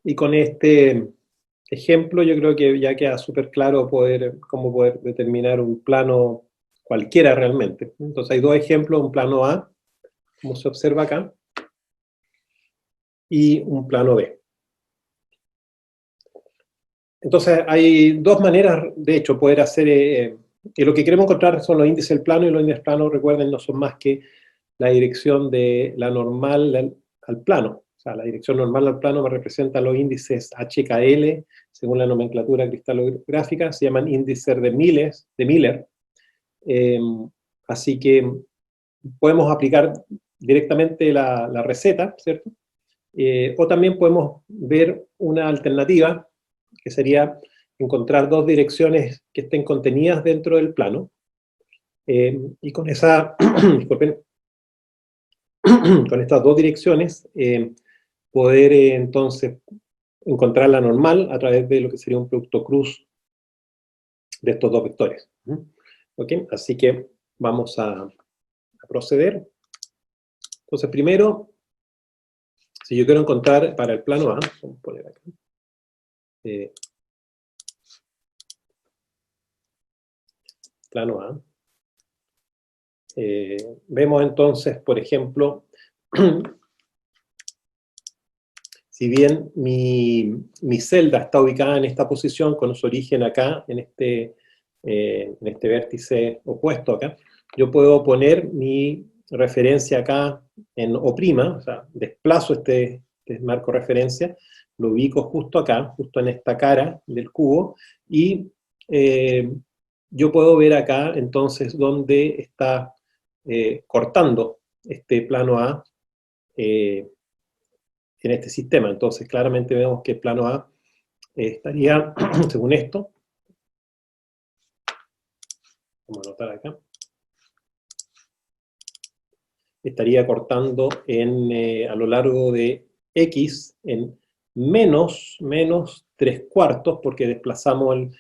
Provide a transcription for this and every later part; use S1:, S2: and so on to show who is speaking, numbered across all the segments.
S1: Y con este ejemplo yo creo que ya queda súper claro cómo poder determinar un plano cualquiera realmente. Entonces hay dos ejemplos, un plano A, como se observa acá, y un plano B. Entonces hay dos maneras, de hecho, poder hacer, que lo que queremos encontrar son los índices del plano, y los índices del plano, recuerden, no son más que la dirección de la normal al plano. O sea, la dirección normal al plano me representa los índices HKL, según la nomenclatura cristalográfica, se llaman índices de Miller. Eh, Así que podemos aplicar directamente la receta, ¿cierto? O también podemos ver una alternativa, que sería encontrar dos direcciones que estén contenidas dentro del plano, y con esa, disculpen, con estas dos direcciones, poder entonces encontrar la normal a través de lo que sería un producto cruz de estos dos vectores. ¿Ok? Así que vamos a proceder. Entonces, primero, si yo quiero encontrar para el plano A, vamos a poner acá, plano A, vemos entonces, por ejemplo, si bien mi celda está ubicada en ', posición, con su origen acá, en este vértice opuesto acá, yo puedo poner mi referencia acá en O', o sea, desplazo este marco referencia, lo ubico justo acá, justo en esta cara del cubo, y yo puedo ver acá entonces dónde está cortando este plano A en este sistema. Entonces claramente vemos que el plano A estaría, según esto, vamos a anotar acá, estaría cortando a lo largo de X en menos 3/4, porque desplazamos,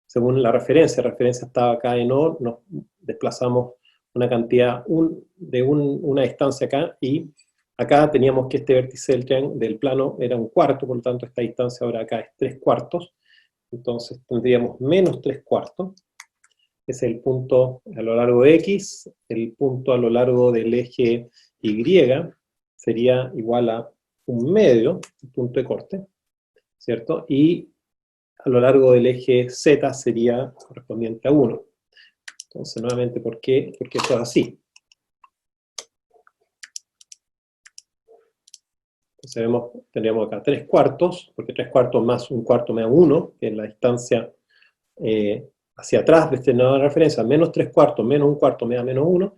S1: según la referencia estaba acá en O, nos desplazamos una cantidad una distancia acá, y acá teníamos que este vértice del plano era 1/4, por lo tanto esta distancia ahora acá es 3/4, entonces tendríamos menos 3/4, es el punto a lo largo de X, el punto a lo largo del eje Y sería igual a 1/2, el punto de corte, ¿cierto? Y a lo largo del eje Z sería correspondiente a 1. Entonces, nuevamente, ¿por qué? Porque esto es así. Entonces tendríamos acá 3/4, porque 3/4 más 1/4 me da 1, que es la distancia hacia atrás de este nodo de referencia, menos 3/4 menos 1/4 me da menos 1,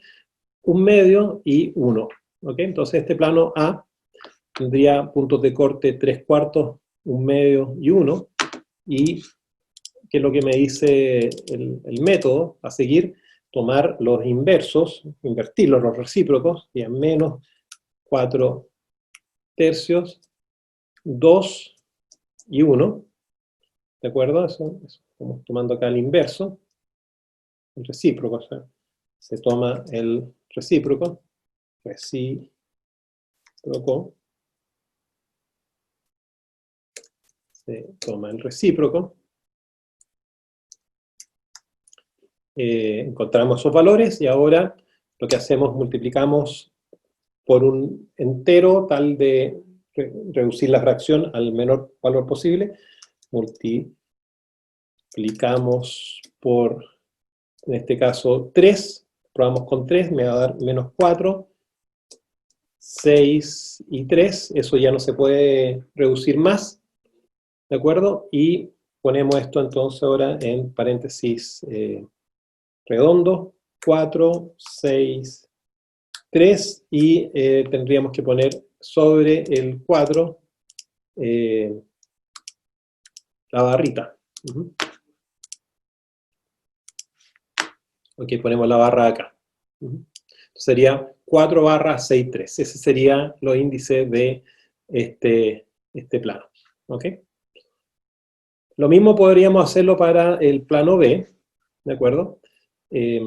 S1: 1/2 y 1. ¿Ok? Entonces este plano A tendría puntos de corte 3/4, 1/2 y 1, y ¿qué es lo que me dice el método a seguir? Tomar los inversos, invertirlos, los recíprocos, y en menos 4/3, 2 y 1, ¿de acuerdo? Eso estamos tomando acá el inverso, el recíproco, o sea, se toma el recíproco, se toma el recíproco, encontramos esos valores, y ahora lo que hacemos, multiplicamos por un entero tal de reducir la fracción al menor valor posible, multiplicamos por, en este caso, 3, probamos con 3, me va a dar menos 4, 6 y 3, eso ya no se puede reducir más, ¿de acuerdo? Y ponemos esto entonces ahora en paréntesis redondo, 4, 6, 3, y tendríamos que poner sobre el 4 la barrita. Ok, ponemos la barra acá. Sería 4/6/3. Ese sería los índices de este plano. ¿Ok? Lo mismo podríamos hacerlo para el plano B, ¿de acuerdo? Y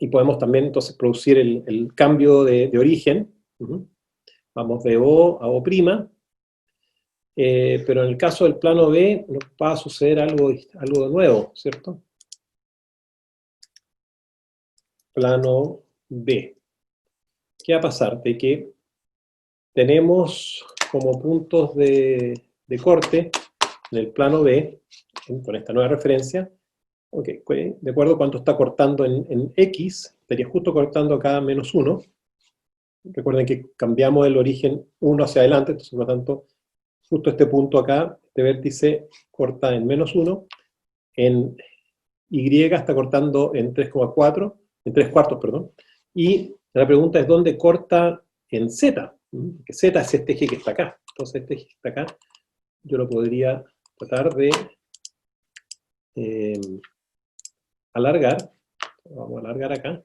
S1: podemos también entonces producir el cambio de origen. Vamos de O a O', pero en el caso del plano B nos va a suceder algo nuevo, ¿cierto? Plano B. ¿Qué va a pasar? De que tenemos como puntos de corte en el plano B, con esta nueva referencia, okay, de acuerdo a cuánto está cortando en X, estaría justo cortando acá menos 1. Recuerden que cambiamos el origen 1 hacia adelante, entonces por lo tanto, justo este punto acá, este vértice corta en menos 1, en Y está cortando en 3,4, en 3 cuartos, perdón, y la pregunta es ¿dónde corta en Z? Que Z es este eje que está acá, entonces este eje que está acá, yo lo podría tratar de alargar, vamos a alargar acá,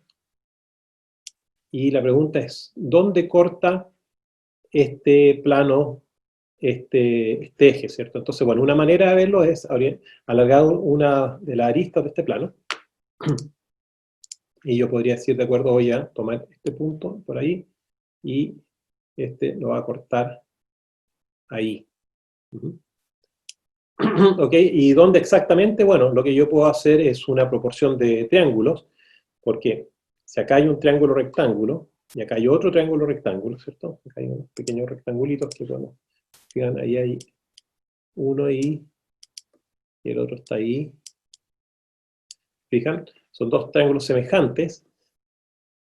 S1: y la pregunta es ¿dónde corta este plano, este eje, ¿cierto? Entonces, bueno, una manera de verlo es alargar una de las aristas de este plano, y yo podría decir, de acuerdo, voy a tomar este punto por ahí, y este lo va a cortar ahí. ¿Ok? ¿Y dónde exactamente? Bueno, lo que yo puedo hacer es una proporción de triángulos, porque si acá hay un triángulo rectángulo, y acá hay otro triángulo rectángulo, ¿cierto? Acá hay unos pequeños rectangulitos que, bueno, fijan, ahí hay uno ahí, y el otro está ahí. ¿Fijan? Son dos triángulos semejantes.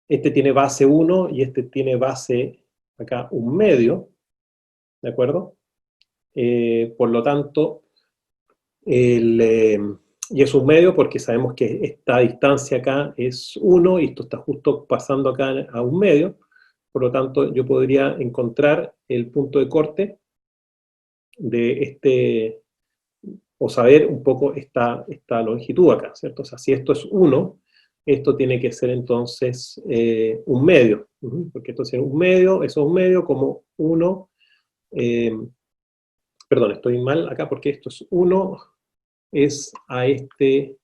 S1: Este tiene base 1 y este tiene base, acá, 1/2, ¿de acuerdo? Por lo tanto, y es 1/2 porque sabemos que esta distancia acá es 1 y esto está justo pasando acá a 1/2. Por lo tanto, yo podría encontrar el punto de corte de este, o saber un poco esta longitud acá, ¿cierto? O sea, si esto es 1, esto tiene que ser entonces 1/2, porque esto es 1/2, eso es 1/2 como 1, perdón, estoy mal acá porque esto es 1, es a este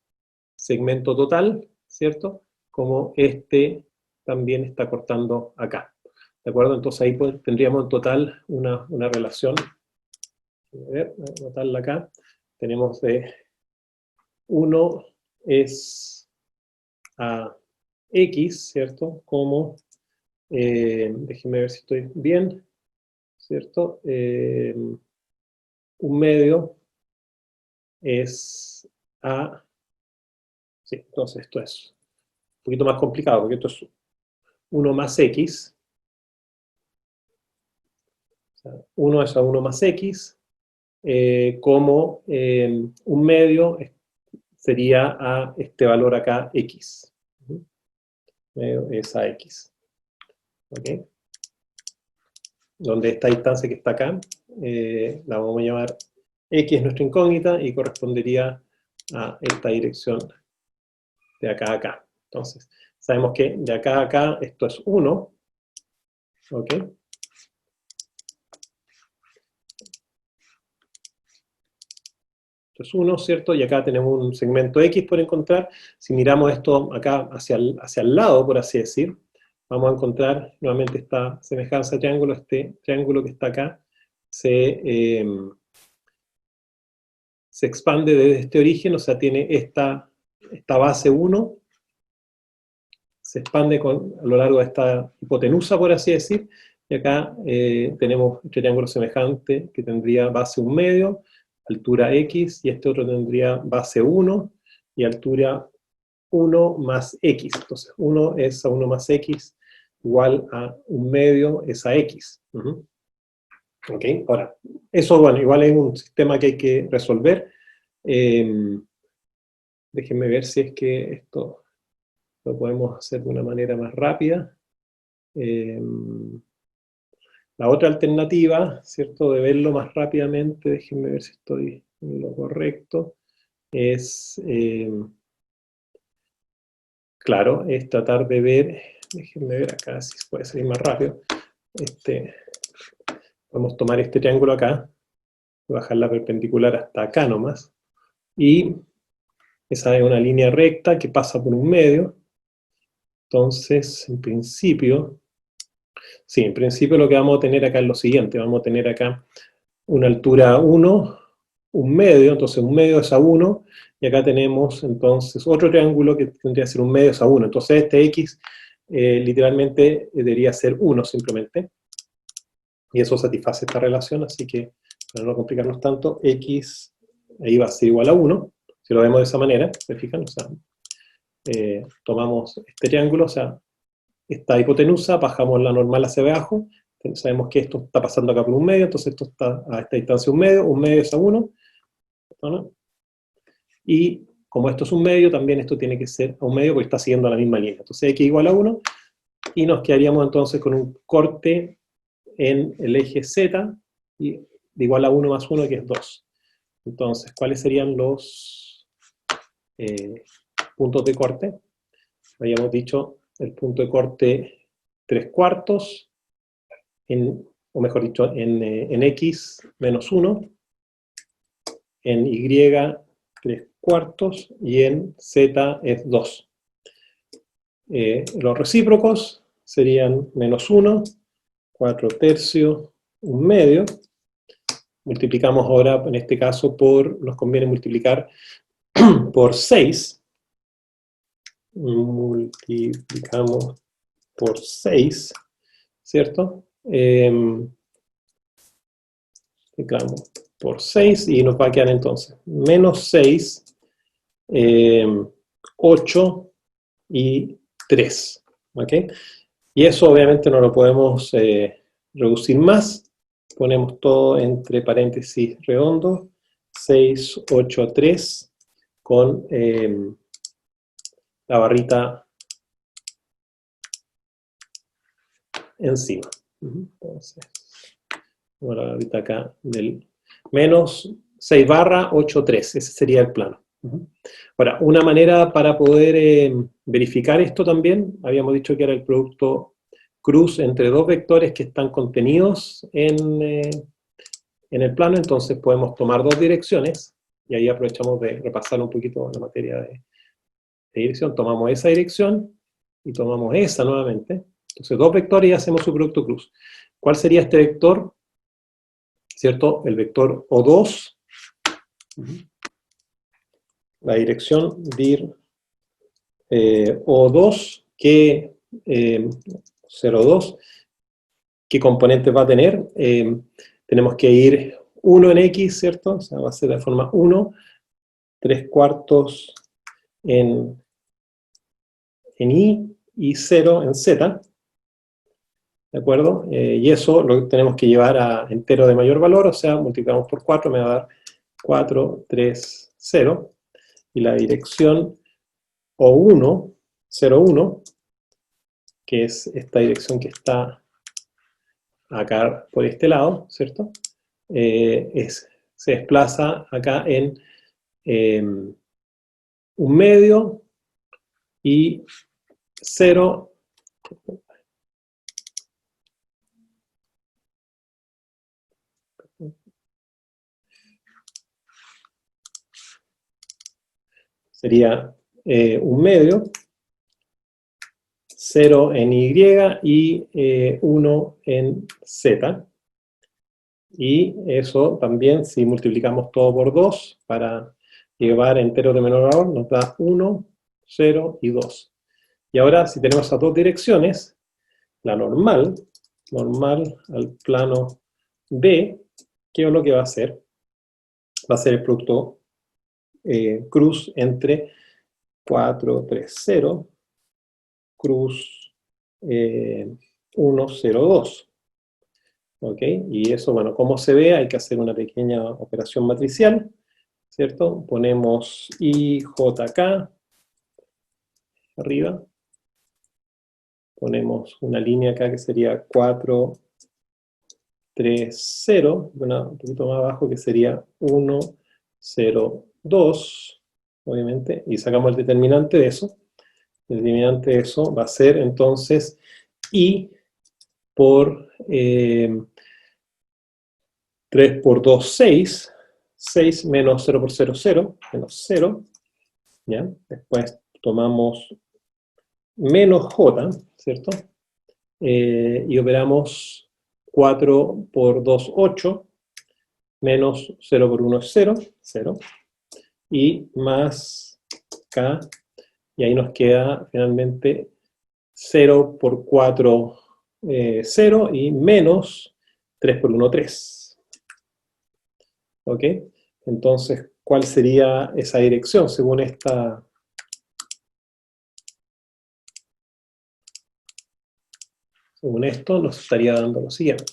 S1: segmento total, ¿cierto? Como este también está cortando acá, ¿de acuerdo? Entonces ahí tendríamos en total una relación, a ver, voy a anotarla acá, tenemos de 1 es a X, ¿cierto? Como, déjenme ver si estoy bien, ¿cierto? 1/2 es a, sí, entonces esto es un poquito más complicado, porque esto es 1 más X, o sea, 1 es a 1 más X, como 1/2 sería a este valor acá, X. Es a X. ¿Ok? Donde esta distancia que está acá, la vamos a llamar X, es nuestra incógnita, y correspondería a esta dirección de acá a acá. Entonces, sabemos que de acá a acá esto es 1, ¿ok? Esto es 1, ¿cierto? Y acá tenemos un segmento X por encontrar. Si miramos esto acá hacia el lado, por así decir, vamos a encontrar nuevamente esta semejanza de triángulo, este triángulo que está acá, se expande desde este origen, o sea, tiene esta base 1, se expande a lo largo de esta hipotenusa, por así decir, y acá tenemos un triángulo semejante que tendría base 1/2, altura X, y este otro tendría base 1 y altura 1 más X. Entonces, 1 es a 1 más X igual a 1/2 es a X. ¿Ok? Ahora, eso, bueno, igual es un sistema que hay que resolver. Déjenme ver si es que esto lo podemos hacer de una manera más rápida. La otra alternativa, ¿cierto?, de verlo más rápidamente, déjenme ver si estoy en lo correcto, es, claro, es tratar de ver, déjenme ver acá si puede ser más rápido, podemos tomar este triángulo acá, bajar la perpendicular hasta acá nomás, y esa es una línea recta que pasa por 1/2, entonces, en principio, sí, en principio lo que vamos a tener acá es lo siguiente, vamos a tener acá una altura 1, un medio, entonces un medio es a 1, y acá tenemos entonces otro triángulo que tendría que ser un medio es a 1. Entonces este x literalmente debería ser 1 simplemente, y eso satisface esta relación, así que para no complicarnos tanto, x ahí va a ser igual a 1, si lo vemos de esa manera, ¿se fijan? O sea, tomamos este triángulo, o sea, esta hipotenusa, bajamos la normal hacia abajo, sabemos que esto está pasando acá por un medio, entonces esto está a esta distancia un medio es a 1, ¿no? Y como esto es un medio, también esto tiene que ser a un medio porque está siguiendo la misma línea. Entonces x igual a 1, y nos quedaríamos entonces con un corte en el eje z, y de igual a 1 más 1, que es 2. Entonces, ¿cuáles serían los puntos de corte? Habíamos dicho el punto de corte 3/4, o mejor dicho, en x menos 1, en y 3/4 y en z es 2. Los recíprocos serían menos 1, 4/3, un medio. Multiplicamos ahora, en este caso, nos conviene multiplicar por 6. Multiplicamos por 6, ¿cierto? Multiplicamos por 6 y nos va a quedar entonces menos 6, 8 y 3. ¿Ok? Y eso obviamente no lo podemos reducir más. Ponemos todo entre paréntesis redondos, 6, 8, 3, con la barrita encima. Entonces, la barrita acá del menos 6 barra 8, 3, ese sería el plano. Ahora, una manera para poder verificar esto también, habíamos dicho que era el producto cruz entre dos vectores que están contenidos en el plano, entonces podemos tomar dos direcciones, y ahí aprovechamos de repasar un poquito la materia de dirección. Tomamos esa dirección y tomamos esa nuevamente. Entonces dos vectores y hacemos su producto cruz. ¿Cuál sería este vector? ¿Cierto? El vector O2, la dirección dir O2, que 0,2, ¿qué componentes va a tener? Tenemos que ir 1 en X, ¿cierto? O sea, va a ser de forma 1, 3/4 en Y y 0 en Z, ¿de acuerdo? Y eso lo tenemos que llevar a entero de mayor valor, o sea, multiplicamos por 4, me va a dar 4, 3, 0, y la dirección O1, 0, 1, que es esta dirección que está acá por este lado, ¿cierto? Se desplaza acá en un medio y 0. Sería un medio, 0 en Y y 1 en Z. Y eso también, si multiplicamos todo por 2, para llevar enteros de menor valor, nos da 1, 0 y 2. Y ahora, si tenemos esas dos direcciones, la normal al plano B, ¿qué es lo que va a hacer? Va a ser el producto cruz entre 4, 3, 0, cruz 1, 0, 2. ¿Ok? Y eso, bueno, como se ve, hay que hacer una pequeña operación matricial, ¿cierto? Ponemos IJK arriba, ponemos una línea acá que sería 4, 3, 0, un poquito más abajo que sería 1, 0, 2, obviamente, y sacamos el determinante de eso. El determinante de eso va a ser entonces I por 3 por 2, 6, 6 menos 0 por 0, 0, menos 0, ¿ya? Después tomamos menos J, ¿cierto? Y operamos 4 por 2, 8, menos 0 por 1 es 0, 0, y más k, y ahí nos queda finalmente 0 por 4, 0, y menos 3 por 1, 3. ¿Ok? Entonces, ¿cuál sería esa dirección según esta? Según esto, nos estaría dando lo siguiente.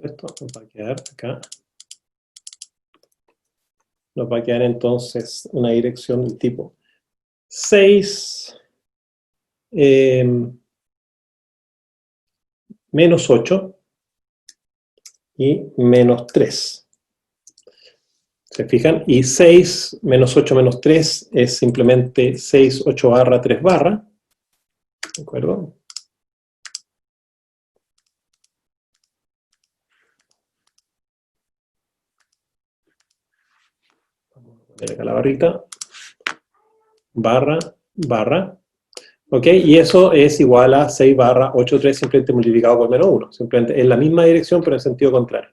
S1: Esto nos va a quedar acá. Nos va a quedar entonces una dirección del tipo 6 menos 8 y menos 3. ¿Se fijan? Y 6 menos 8 menos 3 es simplemente 6, 8 barra, 3 barra. ¿De acuerdo? Vamos a poner acá la barrita. Barra, barra. ¿Ok? Y eso es igual a 6 barra 8, 3 simplemente multiplicado por menos 1. Simplemente es la misma dirección, pero en sentido contrario.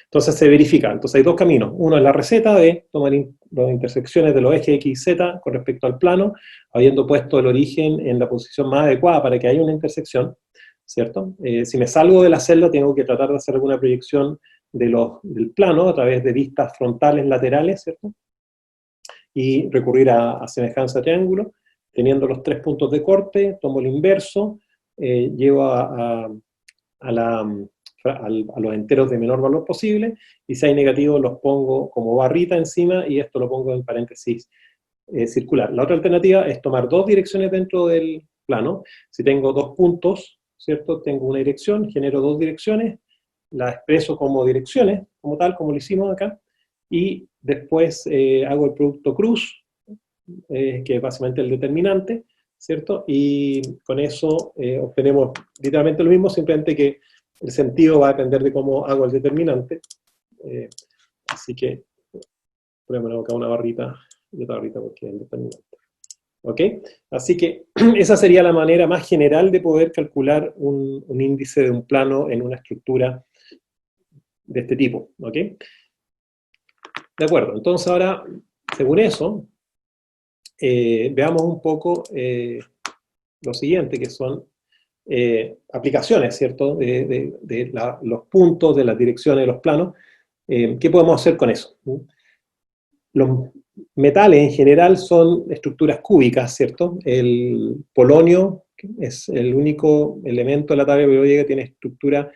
S1: Entonces se verifica. Entonces hay dos caminos. Uno es la receta de tomar las intersecciones de los ejes X y Z con respecto al plano, habiendo puesto el origen en la posición más adecuada para que haya una intersección, ¿cierto? Si me salgo de la celda, tengo que tratar de hacer alguna proyección del plano a través de vistas frontales laterales, ¿cierto? Y recurrir a semejanza de triángulo. Teniendo los 3 puntos de corte, tomo el inverso, llevo a los enteros de menor valor posible, y si hay negativos los pongo como barrita encima, y esto lo pongo en paréntesis circular. La otra alternativa es tomar dos direcciones dentro del plano. Si tengo dos puntos, ¿cierto? Tengo una dirección, genero dos direcciones, la expreso como direcciones, como tal, como lo hicimos acá, y después hago el producto cruz, que es básicamente el determinante, ¿cierto? Y con eso obtenemos literalmente lo mismo, simplemente que el sentido va a depender de cómo hago el determinante. Así que ponemos acá una barrita y otra barrita porque es el determinante. ¿Ok? Así que esa sería la manera más general de poder calcular un índice de un plano en una estructura de este tipo. ¿Ok? De acuerdo, entonces ahora, según eso, veamos un poco lo siguiente, que son aplicaciones, ¿cierto? De los puntos, de las direcciones de los planos. ¿Qué podemos hacer con eso? Los metales en general son estructuras cúbicas, ¿cierto? El polonio es el único elemento de la tabla periódica que tiene estructura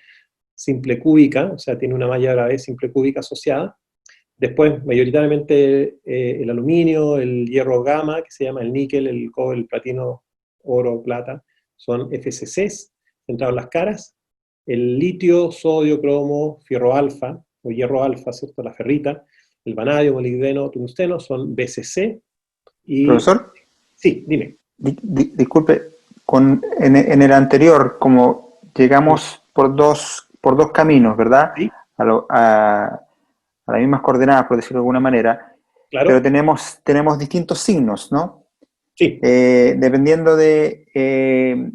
S1: simple cúbica, o sea, tiene una malla grave simple cúbica asociada. Después, mayoritariamente, el aluminio, el hierro gamma, que se llama el níquel, el cobre, el platino, oro, plata, son FCCs, centrados en las caras. El litio, sodio, cromo, fierro alfa, o hierro alfa, ¿cierto? La ferrita, el vanadio, molibdeno, tungsteno, son BCC. Y,
S2: Profesor,
S1: sí, dime.
S2: disculpe, en el anterior, como llegamos por dos caminos, ¿verdad?
S1: Sí,
S2: A las mismas coordenadas, por decirlo de alguna manera, pero
S1: claro,
S2: tenemos distintos signos, ¿no?
S1: sí.
S2: Dependiendo de,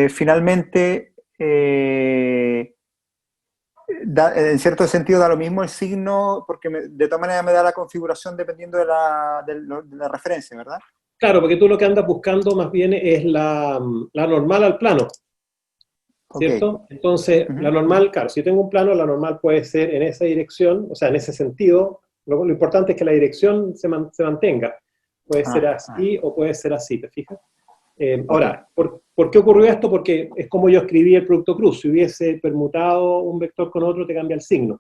S2: finalmente, en cierto sentido da lo mismo el signo, porque de todas maneras me da la configuración dependiendo de la referencia, ¿verdad?
S1: Claro, porque tú lo que andas buscando más bien es la normal al plano,
S2: Ok.
S1: ¿cierto? Entonces, la
S2: Ujú.
S1: normal, claro, si yo tengo un plano, la normal puede ser en esa dirección, o sea, en ese sentido. Lo importante es que la dirección se mantenga. Puede ser
S2: Ah,
S1: así o puede ser así, ¿te fijas?
S2: ok.
S1: Ahora, ¿por qué ocurrió esto? Porque es como yo escribí el producto cruz. Si hubiese permutado un vector con otro, te cambia el signo,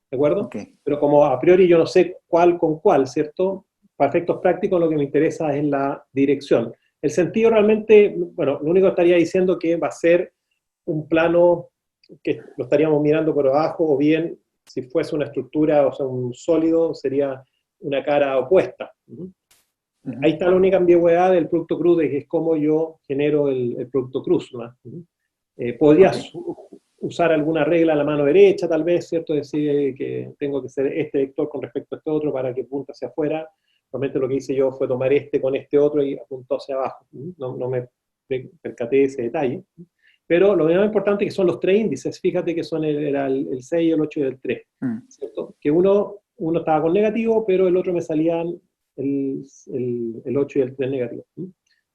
S1: ¿de acuerdo?
S2: Ok.
S1: Pero como a priori yo no sé cuál con cuál, ¿cierto? Para efectos prácticos lo que me interesa es la dirección. El sentido realmente, bueno, lo único que estaría diciendo que va a ser un plano que lo estaríamos mirando por abajo, o bien, si fuese una estructura, o sea, un sólido, sería una cara opuesta. Ahí
S2: Ujú.
S1: está la única ambigüedad del producto cruz, de que es como yo genero el producto cruz, ¿no?
S2: Ok.
S1: Podrías usar alguna regla a la mano derecha, tal vez, ¿cierto? Decir que tengo que hacer este vector con respecto a este otro para que apunte hacia afuera. Realmente lo que hice yo fue tomar este con este otro y apuntó hacia abajo. No, percaté de ese detalle. Pero lo más importante es que son los tres índices, fíjate que son el 6, el 8 y el 3, ¿cierto? Que uno estaba con negativo, pero el otro me salían el 8 y el 3 negativo.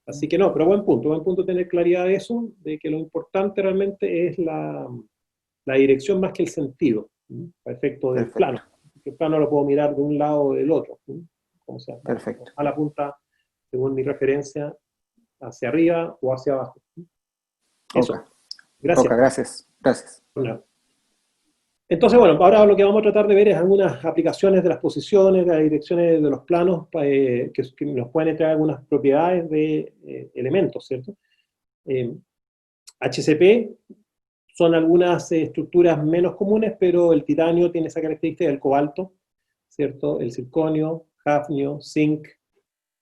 S1: Así que no, pero buen punto tener claridad de eso, de que lo importante realmente es la dirección más que el sentido, a efecto del plano. El plano lo puedo mirar de un lado o del otro, como sea.
S2: Perfecto.
S1: A la punta, según mi referencia, hacia arriba o hacia abajo. Eso.
S2: Okay.
S1: Gracias.
S2: Okay, gracias.
S1: Bueno. Entonces, bueno, ahora lo que vamos a tratar de ver es algunas aplicaciones de las posiciones, de las direcciones de los planos, que nos pueden entregar algunas propiedades de elementos, ¿cierto? HCP son algunas estructuras menos comunes, pero el titanio tiene esa característica del cobalto, ¿cierto? El circonio, hafnio, zinc,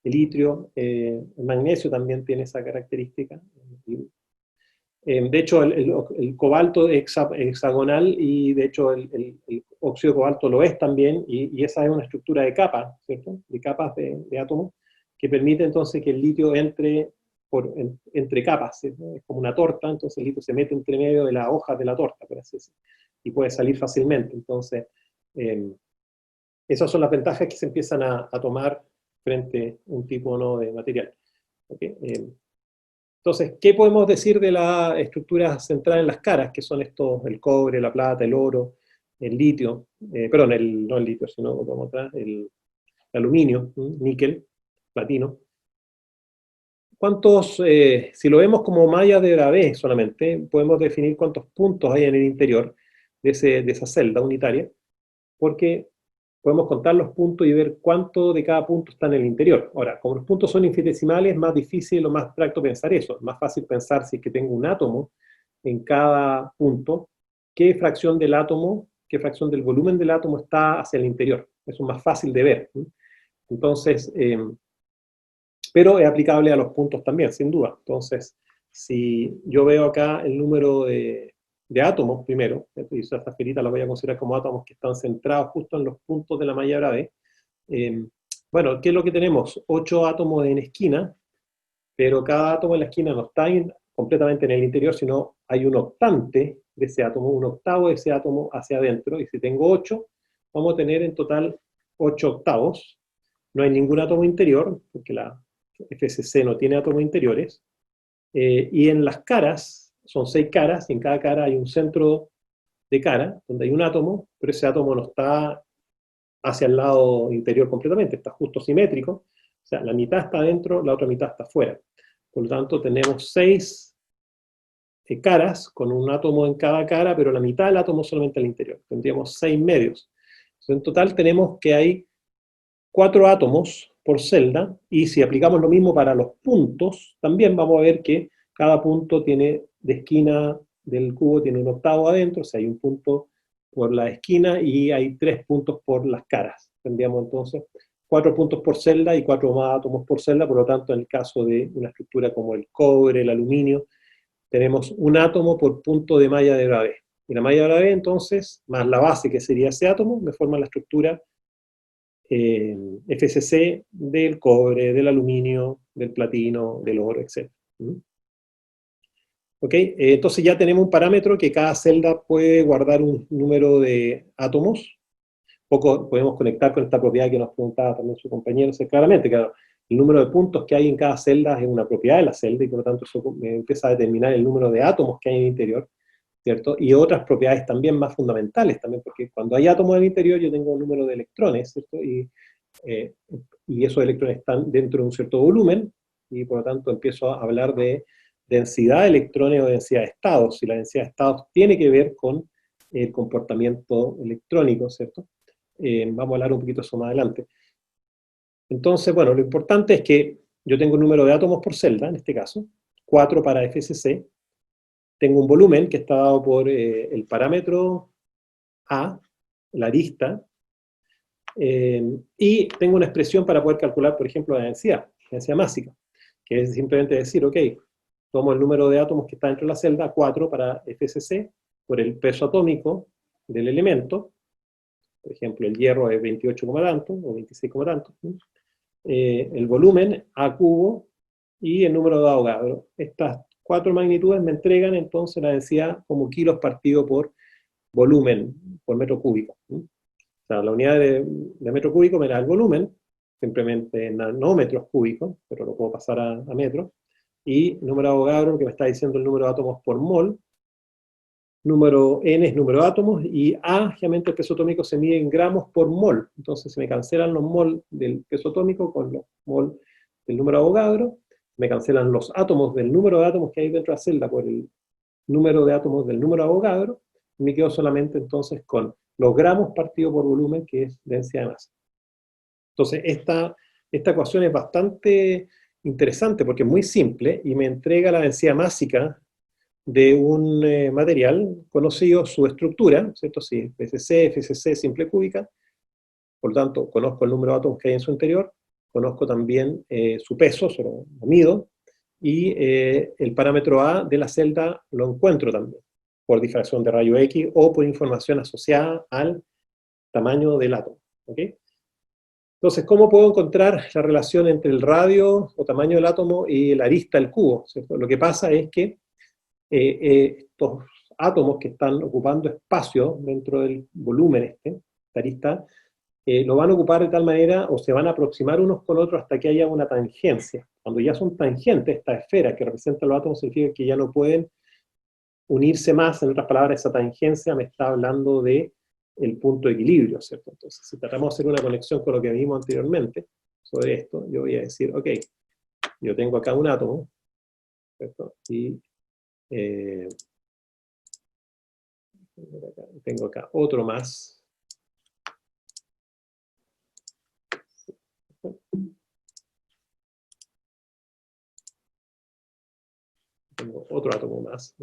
S1: el itrio, el magnesio también tiene esa característica. De hecho, el cobalto es hexagonal y de hecho el óxido de cobalto lo es también, y esa es una estructura de capas, ¿cierto? De capas de átomos, que permite entonces que el litio entre entre capas, ¿cierto? Es como una torta, entonces el litio se mete entre medio de las hojas de la torta, por así decirlo, y puede salir fácilmente. Entonces, esas son las ventajas que se empiezan a tomar frente a un tipo no de material. ¿Okay? Entonces, ¿qué podemos decir de la estructura central en las caras, que son estos, el cobre, la plata, el oro, el litio, perdón, no el litio, sino como atrás, el aluminio, níquel, platino? ¿Cuántos, si lo vemos como malla de Bravais solamente, podemos definir cuántos puntos hay en el interior de esa celda unitaria? Porque podemos contar los puntos y ver cuánto de cada punto está en el interior. Ahora, como los puntos son infinitesimales, es más difícil o más abstracto pensar eso. Es más fácil pensar si es que tengo un átomo en cada punto, qué fracción del átomo, qué fracción del volumen del átomo está hacia el interior. Eso es más fácil de ver. Entonces, pero es aplicable a los puntos también, sin duda. Entonces, si yo veo acá el número de átomos primero, y estas filitas las voy a considerar como átomos que están centrados justo en los puntos de la malla Bravais. Bueno, ¿qué es lo que tenemos? 8 átomos en esquina, pero cada átomo en la esquina no está completamente en el interior, sino hay un octante de ese átomo, un octavo de ese átomo hacia adentro, y si tengo 8, vamos a tener en total 8 octavos. No hay ningún átomo interior, porque la FCC no tiene átomos interiores, y en las caras, son 6 caras, y en cada cara hay un centro de cara, donde hay un átomo, pero ese átomo no está hacia el lado interior completamente, está justo simétrico, o sea, la mitad está adentro, la otra mitad está afuera. Por lo tanto, tenemos 6 caras, con un átomo en cada cara, pero la mitad del átomo solamente al interior. Tendríamos 6 medios. Entonces, en total tenemos que hay 4 átomos por celda, y si aplicamos lo mismo para los puntos, también vamos a ver que cada punto tiene, de esquina del cubo, tiene un octavo adentro, o sea, hay un punto por la esquina y hay 3 puntos por las caras. Tendríamos entonces 4 puntos por celda y 4 más átomos por celda. Por lo tanto, en el caso de una estructura como el cobre, el aluminio, tenemos un átomo por punto de malla de Bravais. Y la malla de Bravais, entonces, más la base, que sería ese átomo, me forma la estructura FCC del cobre, del aluminio, del platino, del oro, etc. ¿Ok? Entonces ya tenemos un parámetro que cada celda puede guardar un número de átomos. Poco podemos conectar con esta propiedad que nos preguntaba también su compañero. O sea, claramente, claro, el número de puntos que hay en cada celda es una propiedad de la celda, y por lo tanto eso empieza a determinar el número de átomos que hay en el interior, ¿cierto? Y otras propiedades también más fundamentales, también, porque cuando hay átomos en el interior yo tengo un número de electrones, ¿cierto? Y esos electrones están dentro de un cierto volumen, y por lo tanto empiezo a hablar de densidad de electrones o densidad de estados, y la densidad de estados tiene que ver con el comportamiento electrónico, ¿cierto? Vamos a hablar un poquito de eso más adelante. Entonces, bueno, lo importante es que yo tengo un número de átomos por celda, en este caso, 4 para FCC, tengo un volumen que está dado por el parámetro A, la arista, y tengo una expresión para poder calcular, por ejemplo, la densidad másica, que es simplemente decir, ok, tomo el número de átomos que está dentro de la celda, 4 para FCC, por el peso atómico del elemento. Por ejemplo, el hierro es 28, tanto, o 26, tanto. El volumen, A cubo, y el número de Avogadro. Estas 4 magnitudes me entregan entonces la densidad como kilos partido por volumen, por metro cúbico. O sea, la unidad de metro cúbico me da el volumen, simplemente en nanómetros cúbicos, pero lo puedo pasar a metros, y número de Avogadro, que me está diciendo el número de átomos por mol, número n es número de átomos, y A, generalmente el peso atómico se mide en gramos por mol, entonces se me cancelan los mol del peso atómico con los mol del número de Avogadro, me cancelan los átomos del número de átomos que hay dentro de la celda por el número de átomos del número de Avogadro, y me quedo solamente entonces con los gramos partido por volumen, que es densidad de masa. Entonces, esta ecuación es bastante interesante porque es muy simple y me entrega la densidad másica de un material conocido, su estructura, ¿cierto? Si FCC, FCC simple cúbica, por lo tanto, conozco el número de átomos que hay en su interior, conozco también su peso, se lo mido, y el parámetro A de la celda lo encuentro también, por difracción de rayo X o por información asociada al tamaño del átomo. ¿Ok? Entonces, ¿cómo puedo encontrar la relación entre el radio o tamaño del átomo y la arista del cubo? ¿Cierto? Lo que pasa es que estos átomos que están ocupando espacio dentro del volumen esta arista, lo van a ocupar de tal manera, o se van a aproximar unos con otros hasta que haya una tangencia. Cuando ya son tangentes, esta esfera que representa los átomos significa que ya no pueden unirse más, en otras palabras, esa tangencia me está hablando de el punto de equilibrio, ¿cierto? Entonces, si tratamos de hacer una conexión con lo que vimos anteriormente sobre esto, yo voy a decir, ok, yo tengo acá un átomo, ¿cierto? Y tengo acá otro más. Tengo otro átomo más.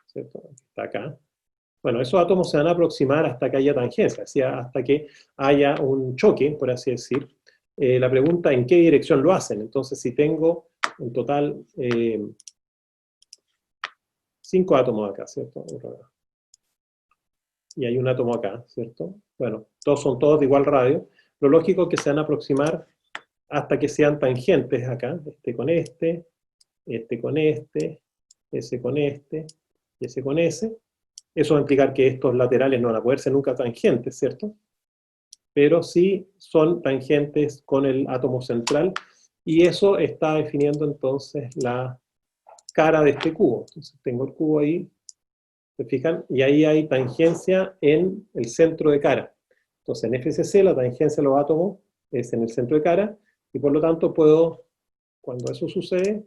S1: ¿Cierto? Está acá. Bueno, esos átomos se van a aproximar hasta que haya tangencia, hasta que haya un choque, por así decir. La pregunta, ¿en qué dirección lo hacen? Entonces, si tengo en total 5 átomos acá, ¿cierto? Y hay un átomo acá, ¿cierto? Bueno, son todos de igual radio. Lo lógico es que se van a aproximar hasta que sean tangentes acá, este con este con este, ese con este, y ese con ese. Eso va a implicar que estos laterales no van a poder ser nunca tangentes, ¿cierto? Pero sí son tangentes con el átomo central, y eso está definiendo entonces la cara de este cubo. Entonces tengo el cubo ahí, ¿se fijan? Y ahí hay tangencia en el centro de cara. Entonces en FCC la tangencia de los átomos es en el centro de cara, y por lo tanto puedo, cuando eso sucede,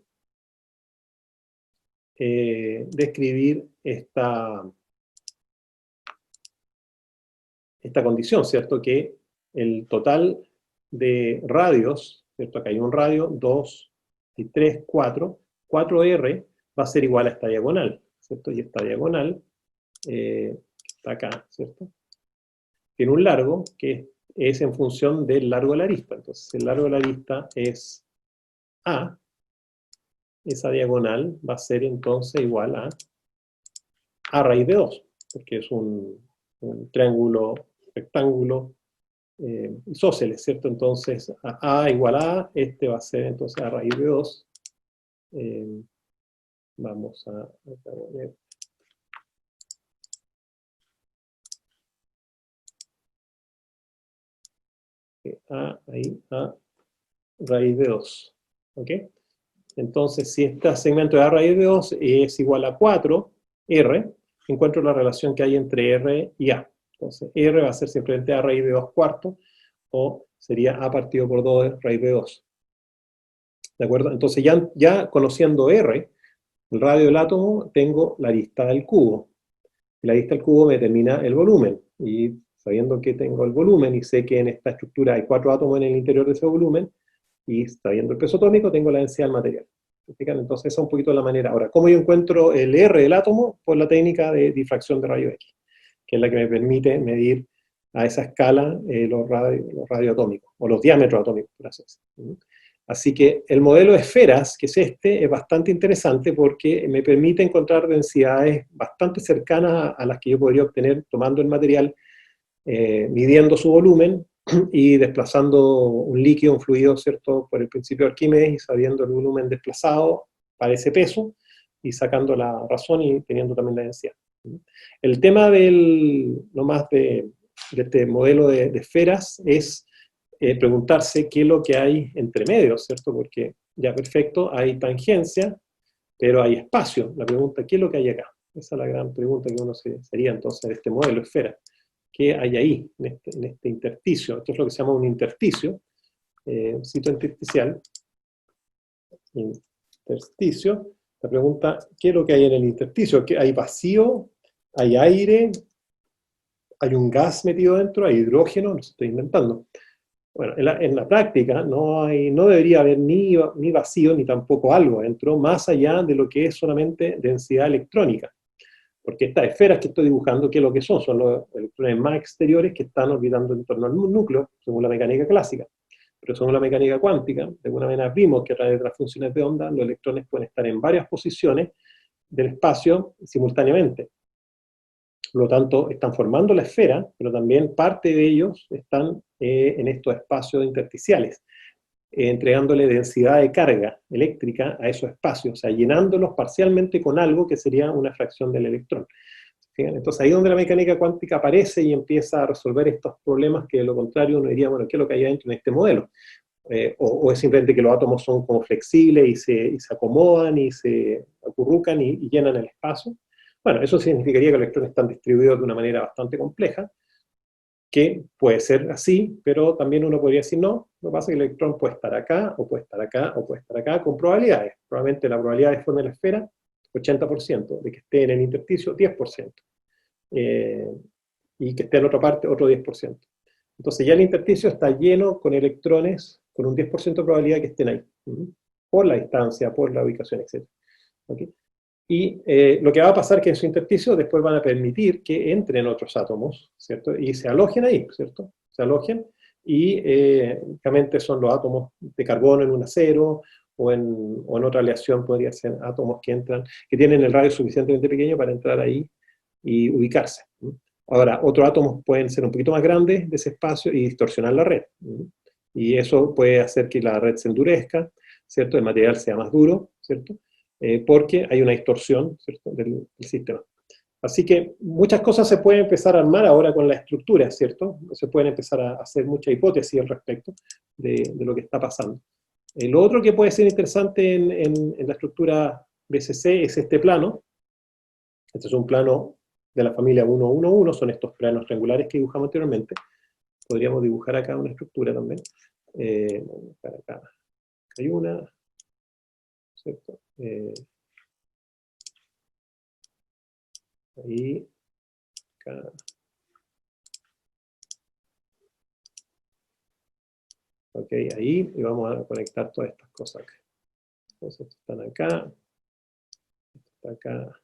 S1: describir esta condición, ¿cierto? Que el total de radios, ¿cierto? Acá hay un radio, 2 y 3, 4, 4R va a ser igual a esta diagonal, ¿cierto? Y esta diagonal está acá, ¿cierto? Tiene un largo que es en función del largo de la arista. Entonces, el largo de la arista es A, esa diagonal va a ser entonces igual a raíz de 2, porque es un triángulo, rectángulo isósceles, ¿cierto? Entonces, A igual a, este va a ser entonces a raíz de 2. Vamos a poner ahí, a raíz de 2. ¿Ok? Entonces, si este segmento de A raíz de 2 es igual a 4R, encuentro la relación que hay entre R y A. Entonces, R va a ser simplemente A raíz de 2 cuartos, o sería A partido por 2 raíz de 2. ¿De acuerdo? Entonces, ya conociendo R, el radio del átomo, tengo la arista del cubo. Y la arista del cubo me determina el volumen. Y sabiendo que tengo el volumen y sé que en esta estructura hay 4 átomos en el interior de ese volumen, y sabiendo el peso atómico, tengo la densidad del material. Entonces, esa es un poquito la manera. Ahora, ¿cómo yo encuentro el R del átomo? Por la técnica de difracción de rayo X, que es la que me permite medir a esa escala los radioatómicos, o los diámetros atómicos, por así decirlo. Así que el modelo de esferas, que es es bastante interesante porque me permite encontrar densidades bastante cercanas a las que yo podría obtener tomando el material, midiendo su volumen, y desplazando un líquido, un fluido, ¿cierto?, por el principio de Arquímedes y sabiendo el volumen desplazado para ese peso, y sacando la razón y teniendo también la densidad. El tema nomás de este modelo de esferas es preguntarse qué es lo que hay entre medio, ¿cierto? Porque ya perfecto, hay tangencia, pero hay espacio. La pregunta, ¿qué es lo que hay acá? Esa es la gran pregunta que uno sería entonces de este modelo de esfera. ¿Qué hay ahí, en este intersticio? Esto es lo que se llama un intersticio, un sitio intersticial. Intersticio. La pregunta, ¿qué es lo que hay en el intersticio? ¿Hay vacío? ¿Hay aire? ¿Hay un gas metido dentro? ¿Hay hidrógeno? No se estoy inventando. Bueno, en la práctica no debería haber ni vacío ni tampoco algo dentro, más allá de lo que es solamente densidad electrónica. Porque estas esferas que estoy dibujando, ¿qué es lo que son? Son los electrones más exteriores que están orbitando en torno al núcleo, según la mecánica clásica. Pero según la mecánica cuántica, de alguna manera vimos que a través de las funciones de onda, los electrones pueden estar en varias posiciones del espacio simultáneamente. Por lo tanto, están formando la esfera, pero también parte de ellos están en estos espacios intersticiales, entregándole densidad de carga eléctrica a esos espacios, o sea, llenándolos parcialmente con algo que sería una fracción del electrón. ¿Fíjense? Entonces ahí es donde la mecánica cuántica aparece y empieza a resolver estos problemas que de lo contrario uno diría, bueno, ¿qué es lo que hay adentro en este modelo? O es simplemente que los átomos son como flexibles y se acomodan y se acurrucan y llenan el espacio. Bueno, eso significaría que los electrones están distribuidos de una manera bastante compleja, que puede ser así, pero también uno podría decir no, lo que pasa es que el electrón puede estar acá, o puede estar acá, o puede estar acá, con probabilidades. Probablemente la probabilidad de que forme la esfera, 80%, de que esté en el intersticio, 10%, y que esté en otra parte, otro 10%. Entonces ya el intersticio está lleno con electrones, con un 10% de probabilidad que estén ahí, por la distancia, por la ubicación, etc. ¿Okay? Y lo que va a pasar es que en su intersticio después van a permitir que entren otros átomos, ¿cierto? Y se alojen ahí, ¿cierto? Se alojen y únicamente son los átomos de carbono en un acero o en otra aleación podría ser átomos que entran, que tienen el radio suficientemente pequeño para entrar ahí y ubicarse. Ahora, otros átomos pueden ser un poquito más grandes de ese espacio y distorsionar la red. Y eso puede hacer que la red se endurezca, ¿cierto? El material sea más duro, ¿cierto? Porque hay una distorsión, ¿cierto?, del sistema. Así que muchas cosas se pueden empezar a armar ahora con la estructura, ¿cierto? Se pueden empezar a hacer muchas hipótesis al respecto de lo que está pasando. Lo otro que puede ser interesante en la estructura BCC es este plano. Este es un plano de la familia 1-1-1, son estos planos triangulares que dibujamos anteriormente. Podríamos dibujar acá una estructura también. Acá hay una, ¿cierto? Ahí, acá. Ok, ahí, y vamos a conectar todas estas cosas acá. Entonces, están acá, está acá.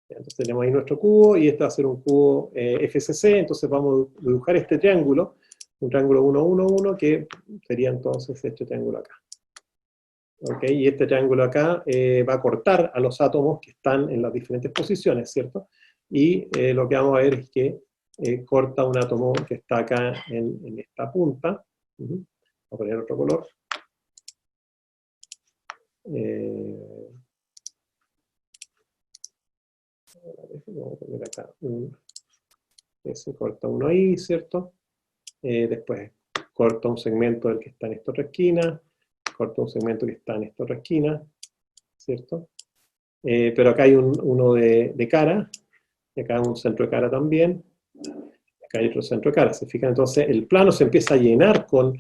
S1: Entonces tenemos ahí nuestro cubo, y este va a ser un cubo FCC, entonces vamos a dibujar este triángulo, un triángulo 1-1-1, que sería entonces este triángulo acá. Ok, y este triángulo acá va a cortar a los átomos que están en las diferentes posiciones, ¿cierto? Y lo que vamos a ver es que corta un átomo que está acá en esta punta. Voy a poner otro color. Vamos a poner acá se corta uno ahí, ¿cierto? Después corta un segmento del que está en esta otra esquina, corta un segmento que está en esta otra esquina, ¿cierto? Pero acá hay uno de cara, y acá un centro de cara también, acá hay otro centro de cara. ¿Se fijan? Entonces el plano se empieza a llenar con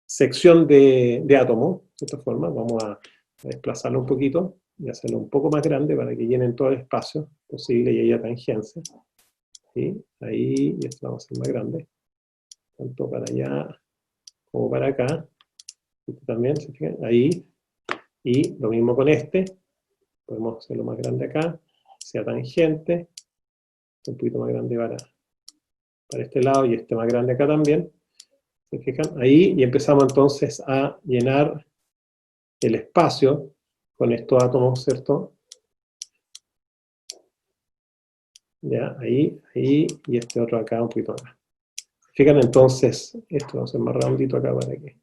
S1: sección de átomos. De esta forma vamos a desplazarlo un poquito y hacerlo un poco más grande para que llenen todo el espacio posible y haya tangencia. ¿Sí? Ahí, y esto lo vamos a hacer más grande, tanto para allá como para acá. Este también, ¿se fijan? Ahí. Y lo mismo con este. Podemos hacerlo más grande acá, sea tangente, un poquito más grande para este lado y este más grande acá también. ¿Se fijan? Ahí, y empezamos entonces a llenar el espacio con estos átomos, ¿cierto? Ya, ahí, y este otro acá un poquito más. Fijan entonces, esto vamos a hacer más redondito acá para que...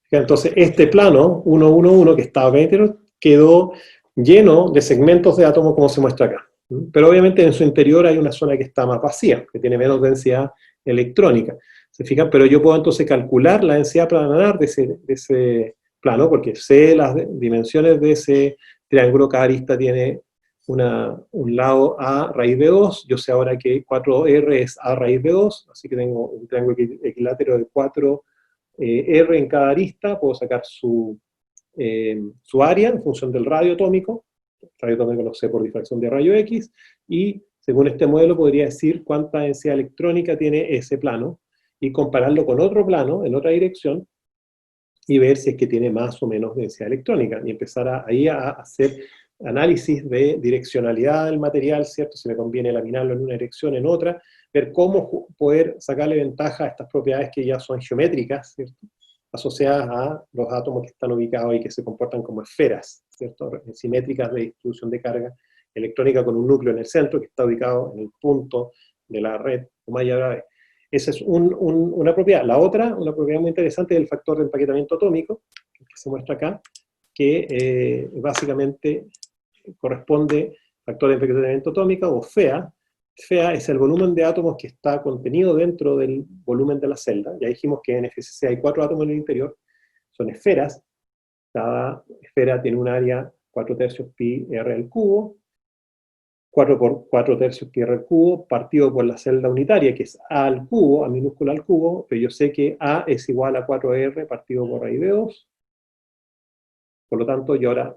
S1: Fijan entonces, este plano, 1, 1, 1, que estaba acá interior, quedó lleno de segmentos de átomos como se muestra acá. Pero obviamente en su interior hay una zona que está más vacía, que tiene menos densidad electrónica. ¿Se fijan? Pero yo puedo entonces calcular la densidad planar de ese plano, porque sé las dimensiones de ese triángulo. Cada arista tiene un lado a raíz de 2. Yo sé ahora que 4R es a raíz de 2, así que tengo un triángulo equilátero de 4R en cada arista. Puedo sacar su área en función del radio atómico. El radio atómico lo sé por difracción de rayo X, y según este modelo podría decir cuánta densidad electrónica tiene ese plano, y compararlo con otro plano en otra dirección, y ver si es que tiene más o menos densidad electrónica, y empezar ahí a hacer análisis de direccionalidad del material, ¿cierto? Si me conviene laminarlo en una dirección, en otra, ver cómo poder sacarle ventaja a estas propiedades que ya son geométricas, ¿cierto?, asociadas a los átomos que están ubicados y que se comportan como esferas, ¿cierto?, simétricas de distribución de carga electrónica, con un núcleo en el centro que está ubicado en el punto de la red o malla breve. Esa es una propiedad. La otra, una propiedad muy interesante, es el factor de empaquetamiento atómico, que se muestra acá, que básicamente corresponde factor de empaquetamiento atómico, o FEA. FEA es el volumen de átomos que está contenido dentro del volumen de la celda. Ya dijimos que en FCC hay 4 átomos en el interior, son esferas. Cada esfera tiene un área 4/3 pi r al cubo, 4 por 4/3 pi r al cubo, partido por la celda unitaria, que es a al cubo, a minúscula al cubo, pero yo sé que a es igual a 4r partido por raíz de 2. Por lo tanto, yo ahora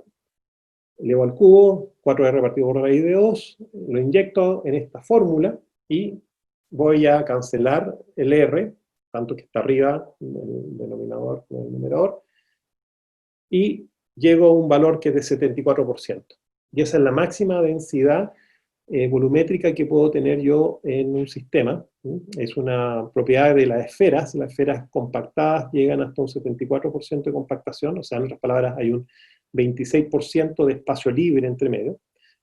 S1: elevo al cubo, 4r partido por raíz de 2, lo inyecto en esta fórmula, y voy a cancelar el r, tanto que está arriba, el denominador con el numerador, y llego a un valor que es de 74%. Y esa es la máxima densidad volumétrica que puedo tener yo en un sistema. Es una propiedad de las esferas compactadas llegan hasta un 74% de compactación, o sea, en otras palabras, hay un 26% de espacio libre entre medio.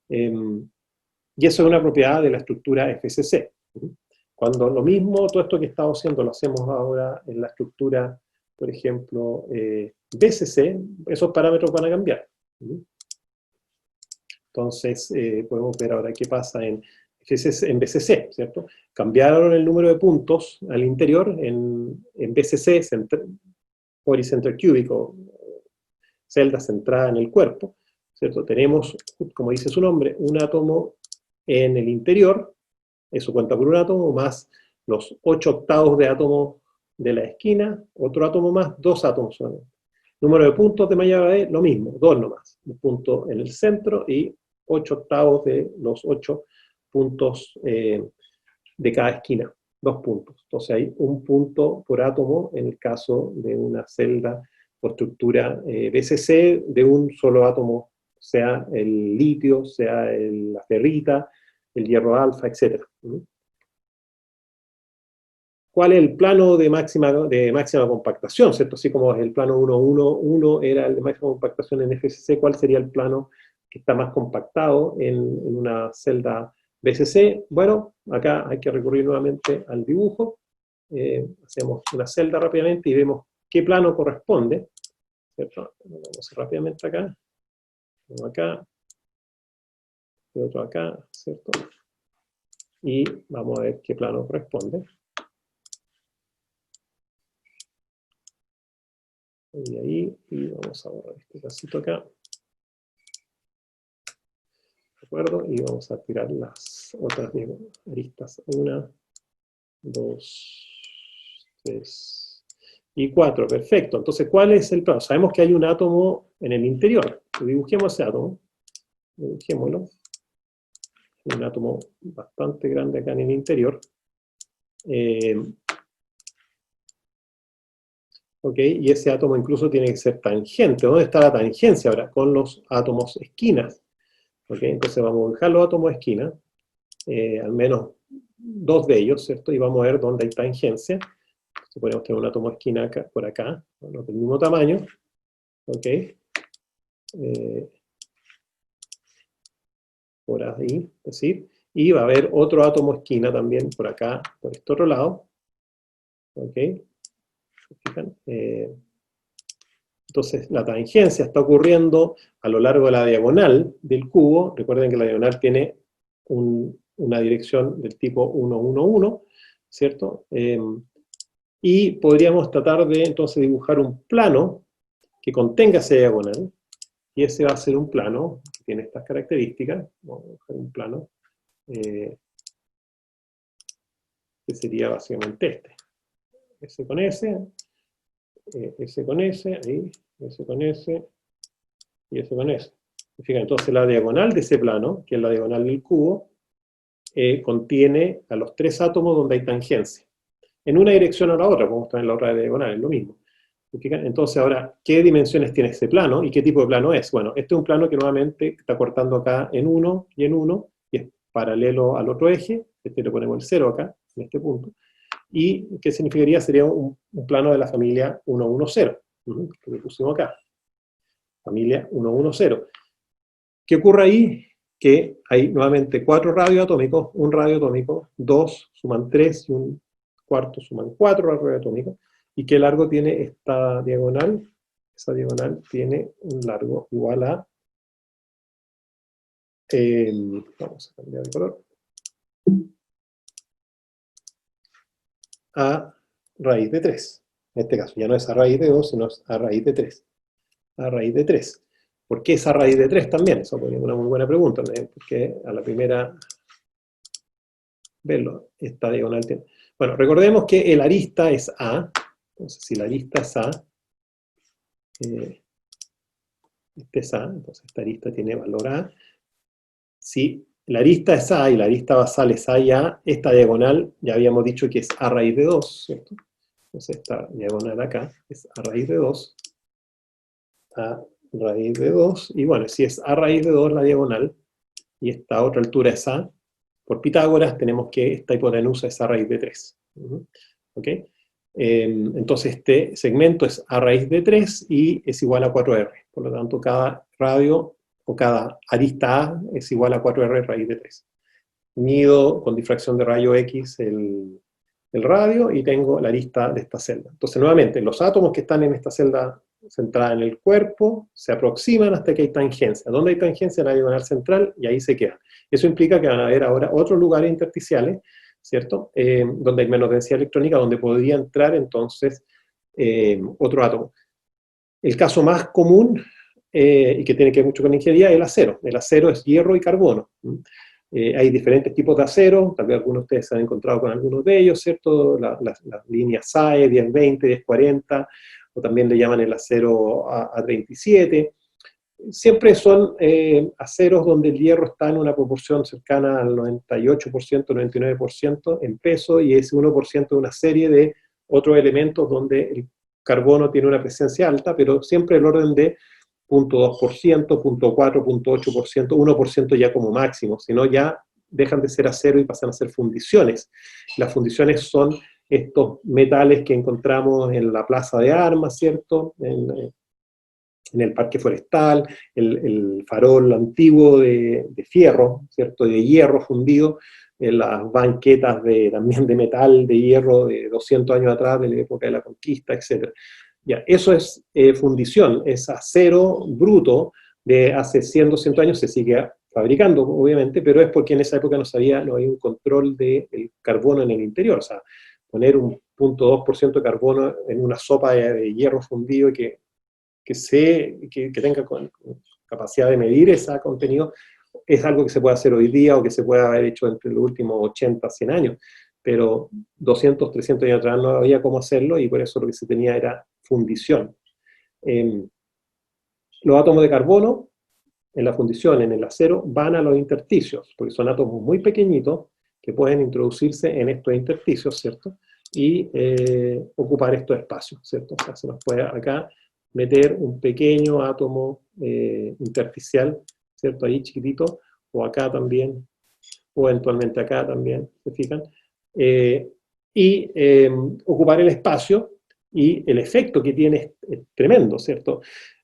S1: Y eso es una propiedad de la estructura FCC. Cuando lo mismo, todo esto que estamos haciendo, lo hacemos ahora en la estructura, por ejemplo, BCC, esos parámetros van a cambiar. Entonces, podemos ver ahora qué pasa en BCC, ¿cierto? Cambiaron el número de puntos al interior. En BCC, Body Center Cúbico, celda centrada en el cuerpo, ¿cierto? Tenemos, como dice su nombre, un átomo en el interior. Eso cuenta por un átomo, más los 8 octavos de átomo de la esquina, otro átomo más, 2 átomos solamente. Número de puntos de malla B, lo mismo, 2 nomás. Un punto en el centro y 8 octavos de los 8 puntos de cada esquina, 2 puntos. Entonces hay un punto por átomo en el caso de una celda o estructura BCC de un solo átomo, sea el litio, sea la ferrita, el hierro alfa, etc. ¿Cuál es el plano de máxima compactación? ¿Cierto? Así como el plano 1, 1, 1 era el de máxima compactación en FCC, ¿cuál sería el plano que está más compactado en una celda BCC? Bueno, acá hay que recurrir nuevamente al dibujo. Hacemos una celda rápidamente y vemos qué plano corresponde, ¿cierto? Vamos rápidamente acá, uno acá, y otro acá, ¿cierto? Y vamos a ver qué plano corresponde. Y ahí, y vamos a borrar este pedacito acá. ¿De acuerdo? Y vamos a tirar las otras aristas. 1, 2, 3 y 4. Perfecto. Entonces, ¿cuál es el plano? Sabemos que hay un átomo en el interior. Dibujemos ese átomo. Dibujémoslo. Un átomo bastante grande acá en el interior. ¿Ok? Y ese átomo incluso tiene que ser tangente. ¿Dónde está la tangencia ahora? Con los átomos esquinas. ¿Ok? Entonces vamos a dibujar los átomos esquina, al menos 2 de ellos, ¿cierto? Y vamos a ver dónde hay tangencia. Entonces podemos tener un átomo esquina acá, por acá, bueno, del mismo tamaño. ¿Ok? Por ahí, es decir, y va a haber otro átomo esquina también por acá, por este otro lado. ¿ok? ¿Se fijan? Entonces, la tangencia está ocurriendo a lo largo de la diagonal del cubo. Recuerden que la diagonal tiene una dirección del tipo 1, 1, 1, ¿cierto? Y podríamos tratar de, entonces, dibujar un plano que contenga esa diagonal, y ese va a ser un plano que tiene estas características. Vamos a dibujar un plano que sería básicamente este. Ese con ese con ese, ahí, ese con ese, y ese con ese. Fíjense, entonces la diagonal de ese plano, que es la diagonal del cubo, contiene a los tres átomos donde hay tangencia. En una dirección o la otra, como está en la otra diagonal, es lo mismo. Entonces ahora, ¿qué dimensiones tiene ese plano y qué tipo de plano es? Bueno, este es un plano que nuevamente está cortando acá en 1 y en 1, y es paralelo al otro eje. Este le ponemos el 0 acá, en este punto. ¿Y qué significaría? Sería un plano de la familia 1, 1, 0, que le pusimos acá. Familia 1, 1, 0. ¿Qué ocurre ahí? Que hay nuevamente 4 radioatómicos, un radioatómico, 2 suman 3 y un cuarto suman 4 radioatómicos. ¿Y qué largo tiene esta diagonal? Esa diagonal tiene un largo igual a... vamos a cambiar de color. A raíz de 3. En este caso ya no es a raíz de 2, sino es a raíz de 3. A raíz de 3. ¿Por qué es a raíz de 3 también? Eso es una muy buena pregunta, ¿no? Porque a la primera... verlo, esta diagonal tiene... Bueno, recordemos que el arista es A. Entonces, si la arista es A, este es A, entonces esta arista tiene valor A. Si la arista es A y la arista basal es A y A, esta diagonal ya habíamos dicho que es A raíz de 2, ¿cierto? Entonces esta diagonal acá es A raíz de 2, A raíz de 2, y bueno, si es A raíz de 2 la diagonal, y esta otra altura es A, por Pitágoras tenemos que esta hipotenusa es A raíz de 3. ¿Ok? Entonces este segmento es A raíz de 3 y es igual a 4R. Por lo tanto, cada radio o cada arista A es igual a 4R raíz de 3. Mido con difracción de rayo X el radio y tengo la arista de esta celda. Entonces, nuevamente, los átomos que están en esta celda centrada en el cuerpo se aproximan hasta que hay tangencia. ¿Dónde hay tangencia? En la diagonal central, y ahí se quedan. Eso implica que van a haber ahora otros lugares intersticiales, ¿cierto? Donde hay menos densidad electrónica, donde podría entrar entonces otro átomo. El caso más común, y que tiene que ver mucho con la ingeniería, es el acero. El acero es hierro y carbono. Hay diferentes tipos de acero, tal vez algunos de ustedes se han encontrado con algunos de ellos, ¿cierto? Las líneas SAE, 1020, 1040, o también le llaman el acero A37. Siempre son aceros donde el hierro está en una proporción cercana al 98%, 99% en peso, y ese 1% de una serie de otros elementos donde el carbono tiene una presencia alta, pero siempre el orden de 0.2%, 0.4%, 0.8%, 1% ya como máximo, si no ya dejan de ser acero y pasan a ser fundiciones. Las fundiciones son estos metales que encontramos en la plaza de armas, ¿cierto? En el parque forestal, el farol antiguo de fierro, ¿cierto? De hierro fundido, en las banquetas también de metal, de hierro de 200 años atrás, de la época de la conquista, etc. Ya, eso es fundición, es acero bruto de hace 100, 200 años, se sigue fabricando, obviamente, pero es porque en esa época no había un control del carbono en el interior, o sea, poner un 0.2% de carbono en una sopa de hierro fundido que tenga capacidad de medir ese contenido, es algo que se puede hacer hoy día o que se puede haber hecho entre los últimos 80, 100 años, pero 200, 300 años atrás no había cómo hacerlo y por eso lo que se tenía era fundición. Los átomos de carbono en la fundición, en el acero, van a los intersticios, porque son átomos muy pequeñitos que pueden introducirse en estos intersticios, ¿cierto? Y ocupar estos espacios, ¿cierto? O sea, se nos puede acá meter un pequeño átomo intersticial, ¿cierto? Ahí chiquitito, o acá también, o eventualmente acá también, ¿se fijan? Y ocupar el espacio, y el efecto que tiene es tremendo, ¿cierto?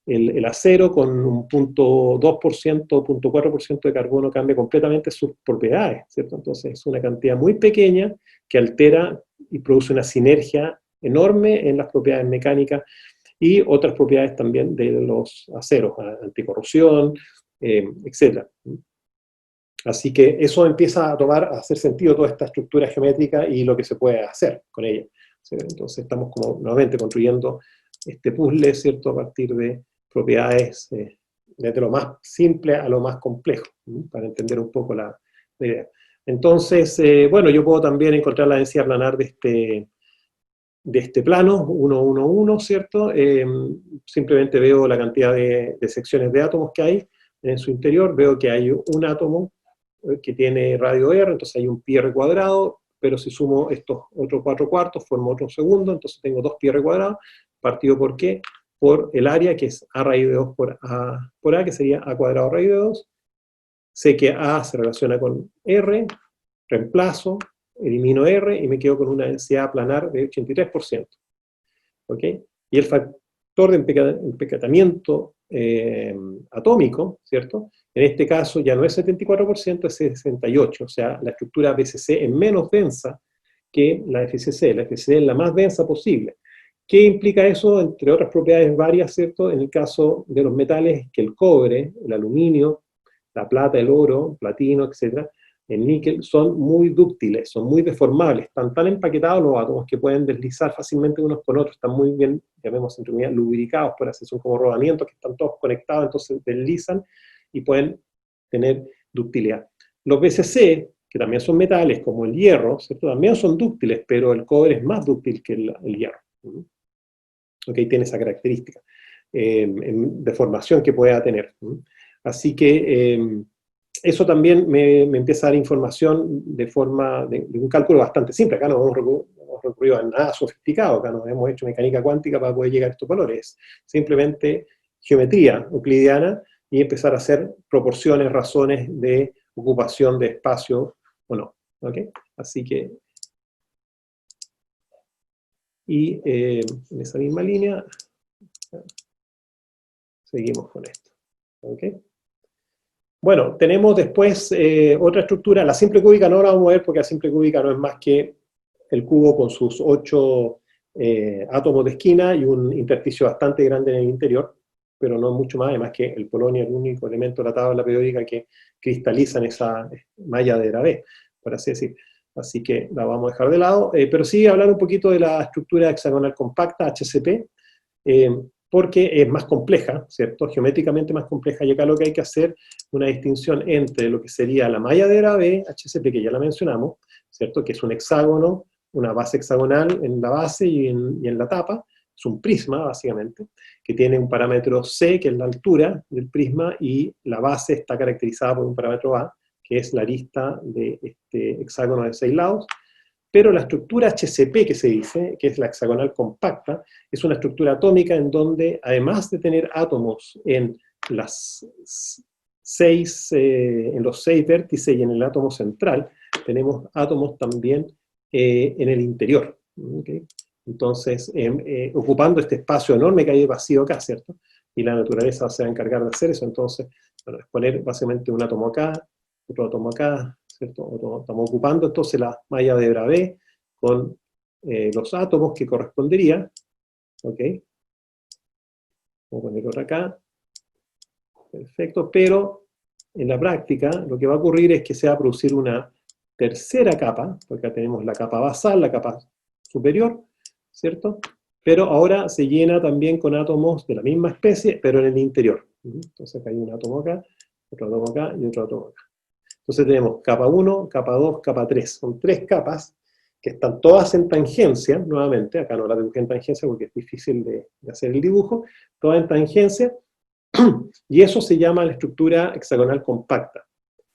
S1: El acero con un 0.2%, 0.4% de carbono cambia completamente sus propiedades, ¿cierto? Entonces es una cantidad muy pequeña que altera y produce una sinergia enorme en las propiedades mecánicas y otras propiedades también de los aceros, anticorrosión, etc. Así que eso empieza a hacer sentido toda esta estructura geométrica y lo que se puede hacer con ella. Entonces estamos como nuevamente construyendo este puzzle, ¿cierto?, a partir de propiedades desde lo más simple a lo más complejo, para entender un poco la idea. Entonces, bueno, yo puedo también encontrar la densidad planar de este plano, 1, 1, 1, ¿cierto? Simplemente veo la cantidad de secciones de átomos que hay en su interior, veo que hay un átomo que tiene radio R, entonces hay un pi r cuadrado, pero si sumo estos otros 4 cuartos, formo otro segundo, entonces tengo 2 pi r cuadrado, partido por qué? Por el área, que es a raíz de 2 por a, que sería a cuadrado raíz de 2. Sé que a se relaciona con r, reemplazo, elimino r y me quedo con una densidad planar de 83%. ¿Ok? Y el factor de empecatamiento atómico, ¿cierto? En este caso ya no es 74%, es 68%, o sea, la estructura BCC es menos densa que la FCC. La FCC es la más densa posible. ¿Qué implica eso? Entre otras propiedades varias, ¿cierto? En el caso de los metales, que el cobre, el aluminio, la plata, el oro, platino, etcétera, el níquel, son muy dúctiles, son muy deformables, están tan empaquetados los átomos que pueden deslizar fácilmente unos con otros, están muy bien, llamemos entre comillas, lubricados, por así, son como rodamientos que están todos conectados, entonces deslizan y pueden tener ductilidad. Los BCC, que también son metales, como el hierro, ¿cierto? También son dúctiles, pero el cobre es más dúctil que el hierro. ¿Ok? Tiene esa característica de formación que pueda tener. Así que eso también me empieza a dar información de forma de un cálculo bastante simple. Acá no hemos recurrido a nada sofisticado, acá no hemos hecho mecánica cuántica para poder llegar a estos valores. Simplemente geometría euclidiana y empezar a hacer proporciones, razones de ocupación de espacio o no. ¿Okay? Así que, y en esa misma línea, seguimos con esto. ¿Okay? Bueno, tenemos después otra estructura, la simple cúbica no la vamos a ver porque la simple cúbica no es más que el cubo con sus 8 átomos de esquina y un intersticio bastante grande en el interior, pero no mucho más, además que el polonio es el único elemento de la tabla periódica que cristaliza en esa malla de Bravais, por así decir. Así que la vamos a dejar de lado, pero sí hablar un poquito de la estructura hexagonal compacta, HCP, porque es más compleja, ¿cierto? Geométricamente más compleja, y acá lo que hay que hacer una distinción entre lo que sería la malla de Bravais, HCP, que ya la mencionamos, ¿cierto? Que es un hexágono, una base hexagonal en la base y en la tapa, es un prisma, básicamente, que tiene un parámetro C, que es la altura del prisma, y la base está caracterizada por un parámetro A, que es la arista de este hexágono de 6 lados. Pero la estructura HCP que se dice, que es la hexagonal compacta, es una estructura atómica en donde, además de tener átomos en los 6 vértices y en el átomo central, tenemos átomos también en el interior. ¿Okay? Entonces, ocupando este espacio enorme que hay de vacío acá, ¿cierto? Y la naturaleza se va a encargar de hacer eso. Entonces, bueno, es poner básicamente un átomo acá, otro átomo acá, ¿cierto? Estamos ocupando entonces la malla de Bravais con los átomos que correspondería, ¿ok? Vamos a poner otra acá, perfecto, pero en la práctica lo que va a ocurrir es que se va a producir una tercera capa, porque acá tenemos la capa basal, la capa superior, ¿cierto? Pero ahora se llena también con átomos de la misma especie, pero en el interior. Entonces acá hay un átomo acá, otro átomo acá y otro átomo acá. Entonces tenemos capa 1, capa 2, capa 3. Son 3 capas que están todas en tangencia, nuevamente, acá no la dibujé en tangencia porque es difícil de hacer el dibujo, todas en tangencia, y eso se llama la estructura hexagonal compacta,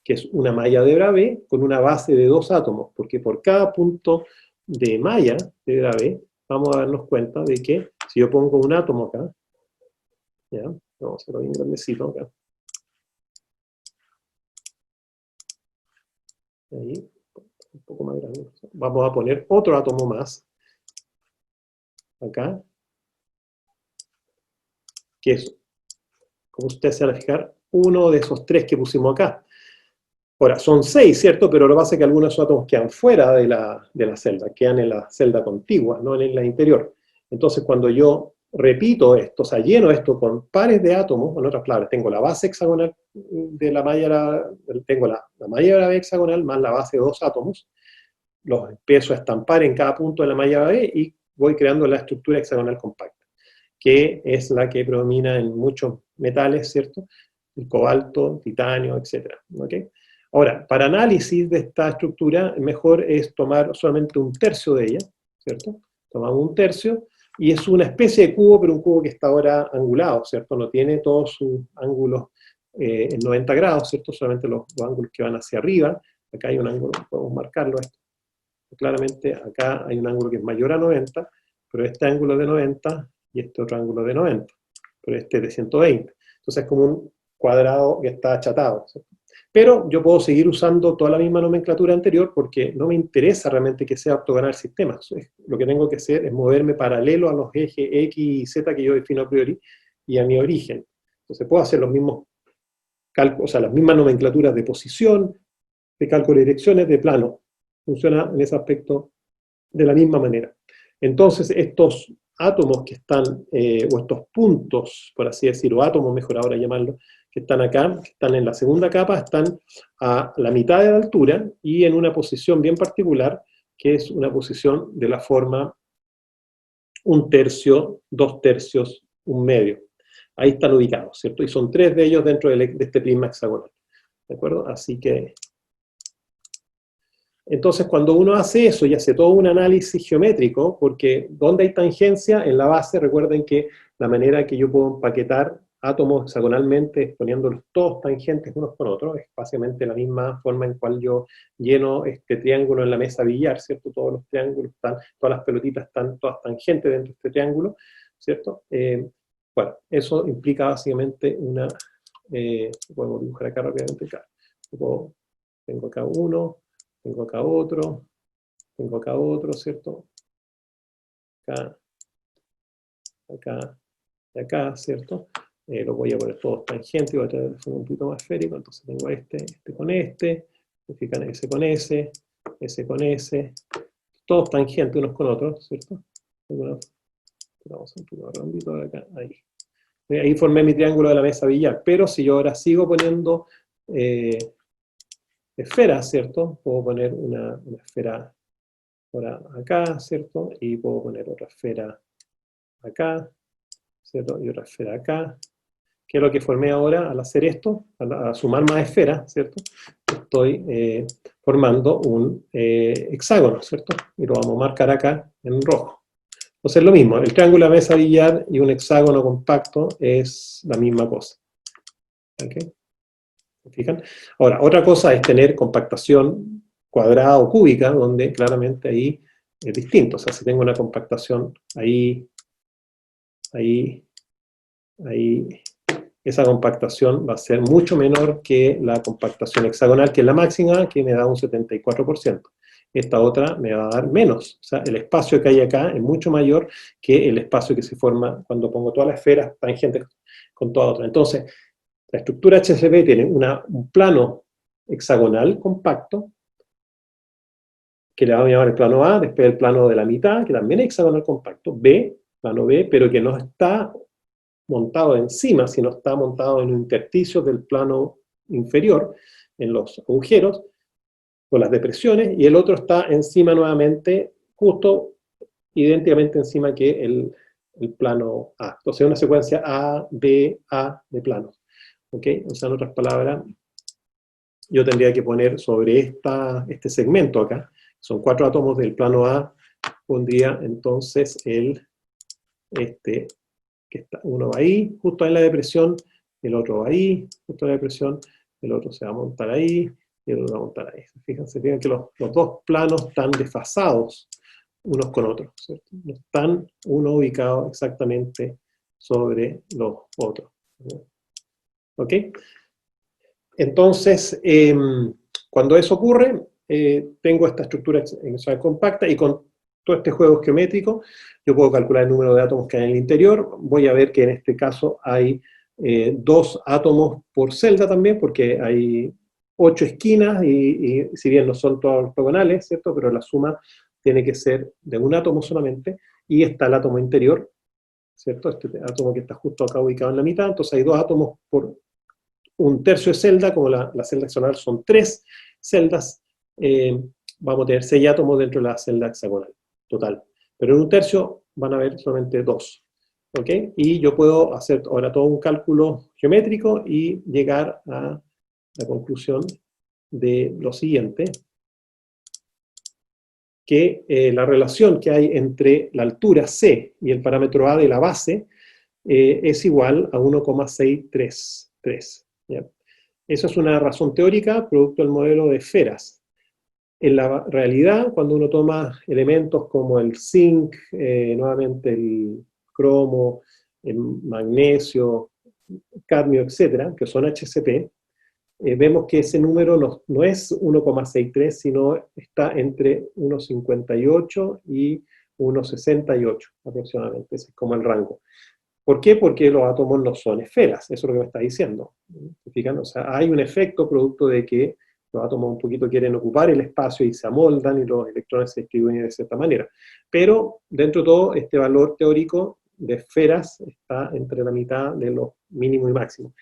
S1: que es una malla de Bravais con una base de 2 átomos, porque por cada punto de malla de Bravais vamos a darnos cuenta de que si yo pongo un átomo acá, ¿ya? Vamos a hacerlo bien grandecito acá, ahí, un poco más grande. Vamos a poner otro átomo más, acá, que es, como ustedes se van a fijar, uno de esos 3 que pusimos acá. Ahora, son 6, ¿cierto? Pero lo que pasa es que algunos de esos átomos quedan fuera de la celda, quedan en la celda contigua, no en la interior. Entonces, cuando yo repito esto, o sea, lleno esto con pares de átomos, en otras palabras, tengo la base hexagonal de la malla, tengo la malla hexagonal más la base de 2 átomos, los empiezo a estampar en cada punto de la malla B y voy creando la estructura hexagonal compacta, que es la que predomina en muchos metales, ¿cierto? El cobalto, titanio, etc. ¿Okay? Ahora, para análisis de esta estructura, mejor es tomar solamente un tercio de ella, ¿cierto? Tomamos un tercio, y es una especie de cubo, pero un cubo que está ahora angulado, ¿cierto? No tiene todos sus ángulos en 90 grados, ¿cierto? Solamente los ángulos que van hacia arriba. Acá hay un ángulo, podemos marcarlo esto. Claramente acá hay un ángulo que es mayor a 90, pero este ángulo es de 90 y este otro ángulo es de 90, pero este es de 120. Entonces es como un cuadrado que está achatado, ¿cierto? Pero yo puedo seguir usando toda la misma nomenclatura anterior porque no me interesa realmente que sea ortogonal sistema. Lo que tengo que hacer es moverme paralelo a los ejes X y Z que yo defino a priori y a mi origen. Entonces puedo hacer los mismos cálculos, o sea, las mismas nomenclaturas de posición, de cálculo de direcciones, de plano. Funciona en ese aspecto de la misma manera. Entonces, estos átomos que están, o estos puntos, por así decirlo, átomos, mejor ahora llamarlo, que están acá, que están en la segunda capa, están a la mitad de la altura y en una posición bien particular, que es una posición de la forma 1/3, 2/3, 1/2. Ahí están ubicados, ¿cierto? Y son 3 de ellos dentro de este prisma hexagonal. ¿De acuerdo? Así que entonces, cuando uno hace eso y hace todo un análisis geométrico, porque ¿dónde hay tangencia? En la base, recuerden que la manera que yo puedo empaquetar átomos hexagonalmente, poniéndolos todos tangentes unos con otros, es básicamente la misma forma en cual yo lleno este triángulo en la mesa billar, ¿cierto? Todos los triángulos están, todas las pelotitas están todas tangentes dentro de este triángulo, ¿cierto? Bueno, eso implica básicamente una, podemos dibujar acá rápidamente, acá. Tengo acá uno, tengo acá otro, ¿cierto? Acá, acá, y acá, ¿cierto? Lo voy a poner todos tangentes, voy a traer de forma un poquito más esférico, entonces tengo este con este, fijan ese con ese con ese, todos tangentes unos con otros, ¿cierto? Vamos un poco rondito de acá, ahí. Ahí formé mi triángulo de la mesa billar, pero si yo ahora sigo poniendo esferas, ¿cierto? Puedo poner una esfera ahora acá, ¿cierto? Y puedo poner otra esfera acá, ¿cierto? Y otra esfera acá. ¿Qué es lo que formé ahora al hacer esto? A sumar más esferas, ¿cierto? Estoy formando un hexágono, ¿cierto? Y lo vamos a marcar acá en rojo. Entonces es lo mismo, el triángulo de mesa billar y un hexágono compacto es la misma cosa. ¿Ok? ¿Se fijan? Ahora, otra cosa es tener compactación cuadrada o cúbica, donde claramente ahí es distinto. O sea, si tengo una compactación ahí, esa compactación va a ser mucho menor que la compactación hexagonal, que es la máxima, que me da un 74%. Esta otra me va a dar menos. O sea, el espacio que hay acá es mucho mayor que el espacio que se forma cuando pongo todas las esferas tangentes con toda otra. Entonces, la estructura HCP tiene un plano hexagonal compacto, que le vamos a llamar el plano A, después el plano de la mitad, que también es hexagonal compacto, B, plano B, pero que no está montado encima, sino está montado en un intersticio del plano inferior, en los agujeros, con las depresiones, y el otro está encima nuevamente, justo idénticamente encima que el plano A. Entonces es una secuencia A, B, A de planos. ¿Ok? O sea, en otras palabras, yo tendría que poner sobre este segmento acá, son 4 átomos del plano A, pondría entonces que está, uno va ahí, justo en la depresión, el otro va ahí, justo en la depresión, el otro se va a montar ahí, y el otro va a montar ahí. Fíjense bien que los dos planos están desfasados unos con otros, ¿cierto? No están uno ubicado exactamente sobre los otros. ¿Ok? Entonces, cuando eso ocurre, tengo esta estructura compacta y con todo este juego geométrico, yo puedo calcular el número de átomos que hay en el interior. Voy a ver que en este caso hay 2 átomos por celda también, porque hay 8 esquinas, y si bien no son todos ortogonales, ¿cierto? Pero la suma tiene que ser de un átomo solamente, y está el átomo interior, ¿cierto? Este átomo que está justo acá ubicado en la mitad, entonces hay 2 átomos por un tercio de celda, como la celda hexagonal son 3 celdas, vamos a tener 6 átomos dentro de la celda hexagonal, total. Pero en un tercio van a haber solamente 2, ¿ok? Y yo puedo hacer ahora todo un cálculo geométrico y llegar a la conclusión de lo siguiente, que la relación que hay entre la altura C y el parámetro A de la base es igual a 1,633. ¿Ya? Eso es una razón teórica producto del modelo de esferas. En la realidad, cuando uno toma elementos como el zinc, nuevamente el cromo, el magnesio, cadmio, etcétera, que son HCP, vemos que ese número no es 1,63, sino está entre 1,58 y 1,68 aproximadamente. Ese es como el rango. ¿Por qué? Porque los átomos no son esferas, eso es lo que me está diciendo. ¿Fijan? O sea, hay un efecto producto de que los átomos un poquito quieren ocupar el espacio y se amoldan y los electrones se distribuyen de cierta manera. Pero, dentro de todo, este valor teórico de esferas está entre la mitad de los mínimo y máximo.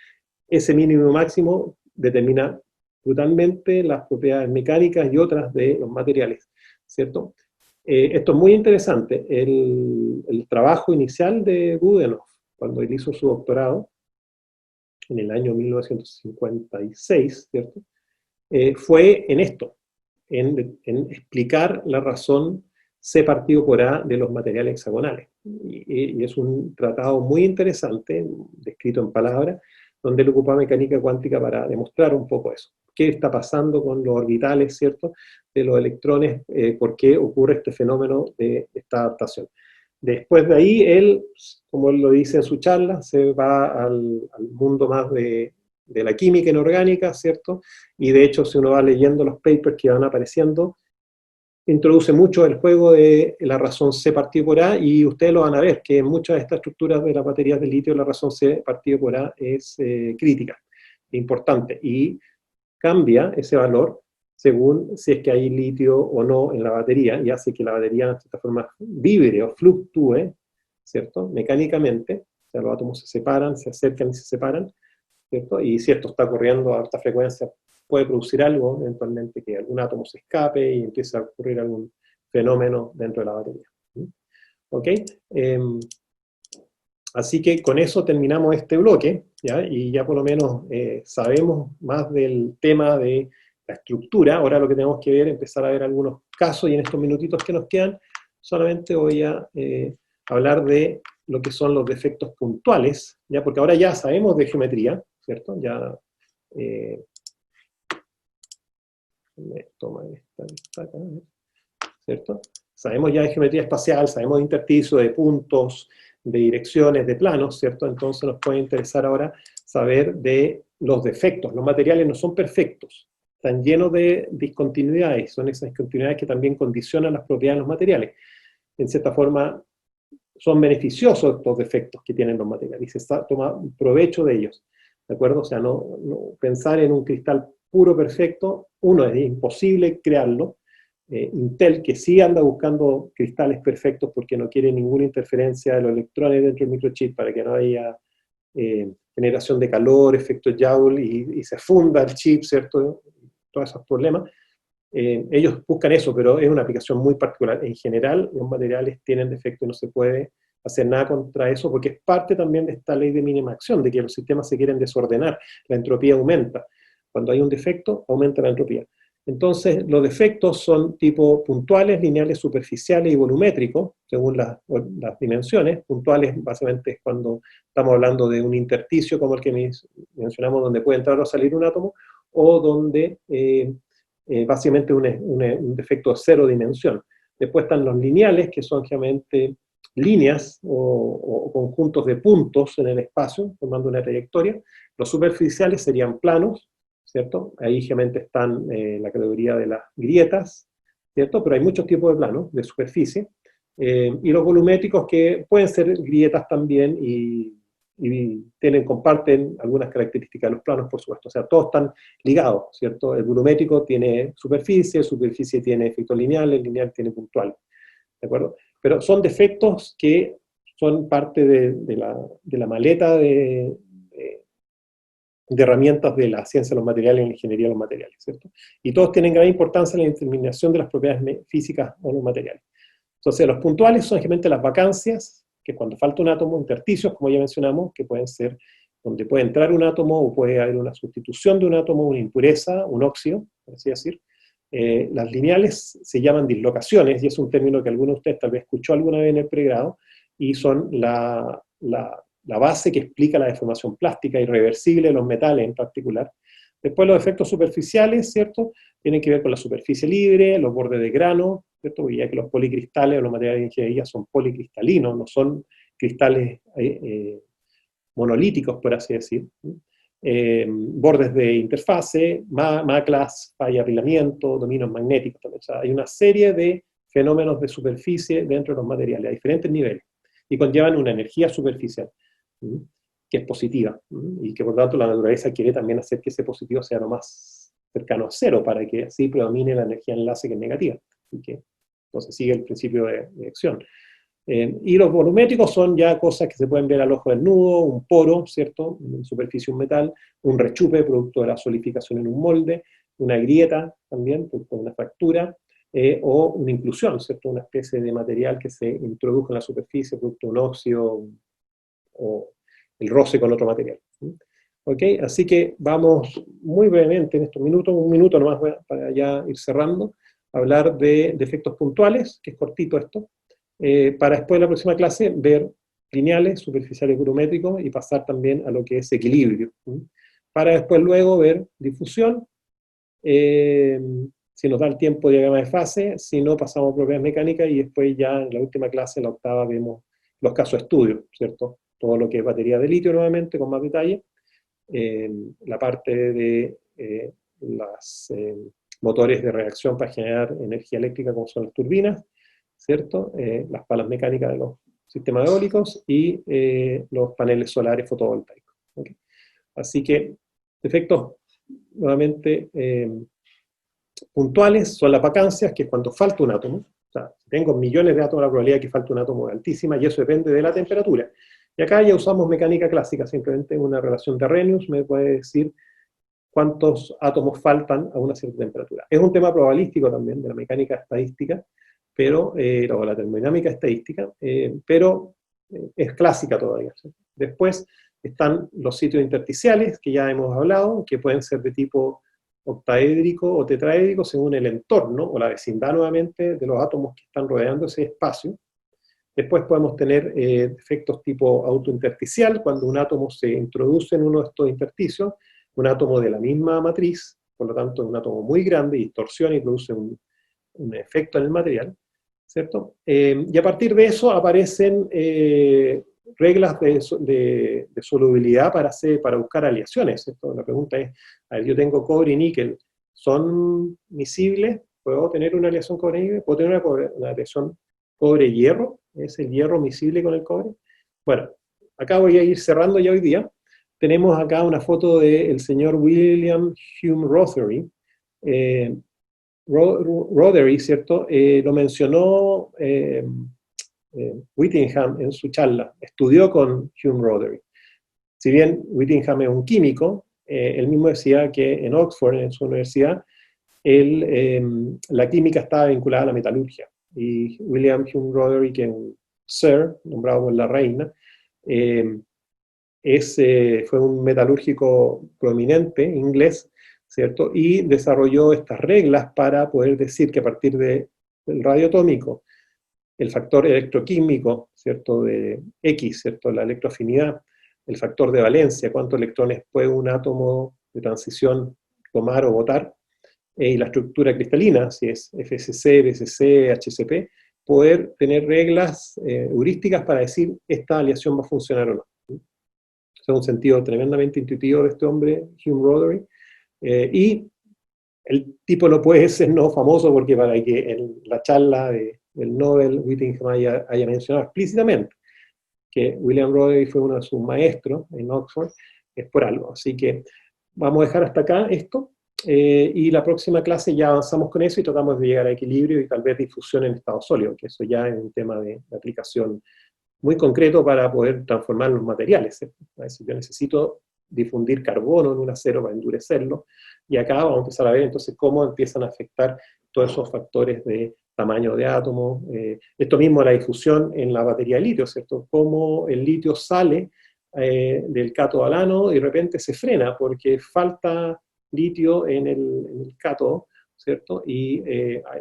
S1: Ese mínimo y máximo determina brutalmente las propiedades mecánicas y otras de los materiales, ¿cierto? Esto es muy interesante. El trabajo inicial de Goodenough, cuando él hizo su doctorado, en el año 1956, ¿cierto? Fue en esto, en explicar la razón C partido por A de los materiales hexagonales. Y es un tratado muy interesante, descrito en palabras, donde él ocupa mecánica cuántica para demostrar un poco eso. ¿Qué está pasando con los orbitales, ¿cierto?, de los electrones, por qué ocurre este fenómeno de esta adaptación. Después de ahí, él, como él lo dice en su charla, se va al mundo más de la química inorgánica, ¿cierto? Y de hecho, si uno va leyendo los papers que van apareciendo, introduce mucho el juego de la razón C partido por A, y ustedes lo van a ver, que en muchas de estas estructuras de las baterías de litio la razón C partido por A es crítica, importante, y cambia ese valor según si es que hay litio o no en la batería, y hace que la batería de esta forma vibre o fluctúe, ¿cierto?, mecánicamente. O sea, los átomos se separan, se acercan y se separan, ¿cierto? Y si esto está ocurriendo a alta frecuencia, puede producir algo, eventualmente, que algún átomo se escape y empiece a ocurrir algún fenómeno dentro de la batería. ¿Ok? Así que con eso terminamos este bloque, ¿ya? Y ya por lo menos sabemos más del tema de la estructura. Ahora lo que tenemos que ver, empezar a ver algunos casos, y en estos minutitos que nos quedan, solamente voy a hablar de lo que son los defectos puntuales, ¿ya? Porque ahora ya sabemos de geometría, ¿cierto? Ya, toma esta acá, ¿cierto? Sabemos ya de geometría espacial, sabemos de intersticio, de puntos, de direcciones, de planos, ¿cierto? Entonces nos puede interesar ahora saber de los defectos. Los materiales no son perfectos, están llenos de discontinuidades, son esas discontinuidades que también condicionan las propiedades de los materiales. En cierta forma, son beneficiosos estos defectos que tienen los materiales, y se toma provecho de ellos, ¿de acuerdo? O sea, no pensar en un cristal puro perfecto, uno, es imposible crearlo. Intel, que sí anda buscando cristales perfectos porque no quiere ninguna interferencia de los electrones dentro del microchip para que no haya generación de calor, efecto Joule, y se funda el chip, ¿cierto? Todos esos problemas. Ellos buscan eso, pero es una aplicación muy particular. En general, los materiales tienen defecto y no se puede hacer nada contra eso, porque es parte también de esta ley de mínima acción, de que los sistemas se quieren desordenar, la entropía aumenta. Cuando hay un defecto, aumenta la entropía. Entonces, los defectos son tipo puntuales, lineales, superficiales y volumétricos, según las dimensiones. Puntuales, básicamente, es cuando estamos hablando de un intersticio, como el que mencionamos, donde puede entrar o salir un átomo, o donde básicamente un defecto de cero dimensión. Después están los lineales, que son generalmente líneas o conjuntos de puntos en el espacio, formando una trayectoria. Los superficiales serían planos, ¿cierto? Ahí generalmente están la categoría de las grietas, ¿cierto? Pero hay muchos tipos de planos, de superficie. Y los volumétricos, que pueden ser grietas también, y comparten algunas características de los planos, por supuesto. O sea, todos están ligados, ¿cierto? El volumétrico tiene superficie tiene efectos lineales, el lineal tiene puntuales, ¿de acuerdo? Pero son defectos que son parte de la maleta de herramientas de la ciencia de los materiales y la ingeniería de los materiales, ¿cierto? Y todos tienen gran importancia en la determinación de las propiedades físicas de los materiales. Entonces, los puntuales son generalmente las vacancias, que cuando falta un átomo, intersticios, como ya mencionamos, que pueden ser donde puede entrar un átomo o puede haber una sustitución de un átomo, una impureza, un óxido, por así decir. Las lineales se llaman dislocaciones, y es un término que alguno de ustedes tal vez escuchó alguna vez en el pregrado, y son la base que explica la deformación plástica irreversible de los metales en particular. Después los efectos superficiales, ¿cierto? Tienen que ver con la superficie libre, los bordes de grano, ¿cierto? Ya que los policristales o los materiales de ingeniería son policristalinos, no son cristales monolíticos, por así decir. Bordes de interfase, maclas, falla de apilamiento, dominios magnéticos. O sea, hay una serie de fenómenos de superficie dentro de los materiales, a diferentes niveles, y conllevan una energía superficial, que es positiva, y que por tanto la naturaleza quiere también hacer que ese positivo sea lo más cercano a cero, para que así predomine la energía enlace, que es negativa, y que entonces sigue el principio de acción. Y los volumétricos son ya cosas que se pueden ver al ojo desnudo, un poro, ¿cierto?, en superficie de un metal, un rechupe producto de la solidificación en un molde, una grieta también, producto de una fractura, o una inclusión, ¿cierto?, una especie de material que se introdujo en la superficie, producto de un óxido, o el roce con otro material. ¿Ok? Así que vamos muy brevemente en estos minutos, un minuto nomás para ya ir cerrando, a hablar de defectos puntuales, que es cortito esto, para después en la próxima clase ver lineales, superficiales, volumétricos, y pasar también a lo que es equilibrio. Para después luego ver difusión, si nos da el tiempo, diagrama de fase, si no pasamos a propiedades mecánicas, y después ya en la última clase, en la octava, vemos los casos de estudio, ¿cierto? Todo lo que es batería de litio nuevamente, con más detalle, la parte de los motores de reacción para generar energía eléctrica, como son las turbinas, ¿cierto? Las palas mecánicas de los sistemas eólicos, y los paneles solares fotovoltaicos. ¿Okay? Así que efectos nuevamente puntuales son las vacancias, que es cuando falta un átomo. O sea, si tengo millones de átomos, la probabilidad de que falte un átomo es altísima, y eso depende de la temperatura. Y acá ya usamos mecánica clásica, simplemente una relación de Arrhenius me puede decir cuántos átomos faltan a una cierta temperatura. Es un tema probabilístico también, de la mecánica estadística, pero, o la termodinámica estadística, pero es clásica todavía, ¿sí? Después están los sitios intersticiales, que ya hemos hablado, que pueden ser de tipo octaédrico o tetraédrico, según el entorno, o la vecindad nuevamente, de los átomos que están rodeando ese espacio. Después podemos tener efectos tipo autointersticial, cuando un átomo se introduce en uno de estos intersticios, un átomo de la misma matriz, por lo tanto un átomo muy grande, y distorsiona y produce un efecto en el material, ¿cierto? Y a partir de eso aparecen reglas de solubilidad para buscar aleaciones, ¿cierto? La pregunta es, a ver, yo tengo cobre y níquel, ¿son miscibles? ¿Puedo tener una aleación cobre-níquel? ¿Puedo tener una aleación cobre-hierro? ¿Es el hierro miscible con el cobre? Bueno, acá voy a ir cerrando ya hoy día. Tenemos acá una foto del señor William Hume Rothery. Rothery, ¿cierto? Lo mencionó Whittingham en su charla. Estudió con Hume Rothery. Si bien Whittingham es un químico, él mismo decía que en Oxford, en su universidad, la química estaba vinculada a la metalurgia. Y William Hume Rothery, que es un Sir, nombrado por la reina, fue un metalúrgico prominente inglés, ¿cierto? Y desarrolló estas reglas para poder decir que a partir del radio atómico, el factor electroquímico, ¿cierto?, de X, ¿cierto?, la electroafinidad, el factor de valencia, cuántos electrones puede un átomo de transición tomar o botar, y la estructura cristalina, si es FSC, BSC, HCP, poder tener reglas heurísticas para decir esta aleación va a funcionar o no. Es un sentido tremendamente intuitivo de este hombre, Hume Rothery, y el tipo no puede ser no famoso porque para que en la charla del Nobel Whittingham haya mencionado explícitamente que William Rotherham fue uno de sus maestros en Oxford, es por algo. Así que vamos a dejar hasta acá esto, y la próxima clase ya avanzamos con eso y tratamos de llegar a equilibrio y tal vez difusión en estado sólido, que eso ya es un tema de aplicación muy concreto para poder transformar los materiales, ¿cierto? A veces yo necesito difundir carbono en un acero para endurecerlo, y acá vamos a empezar a ver entonces cómo empiezan a afectar todos esos factores de tamaño de átomos, esto mismo la difusión en la batería de litio, ¿cierto? Cómo el litio sale del cátodo al ánodo y de repente se frena porque falta litio en el cátodo, ¿cierto? Y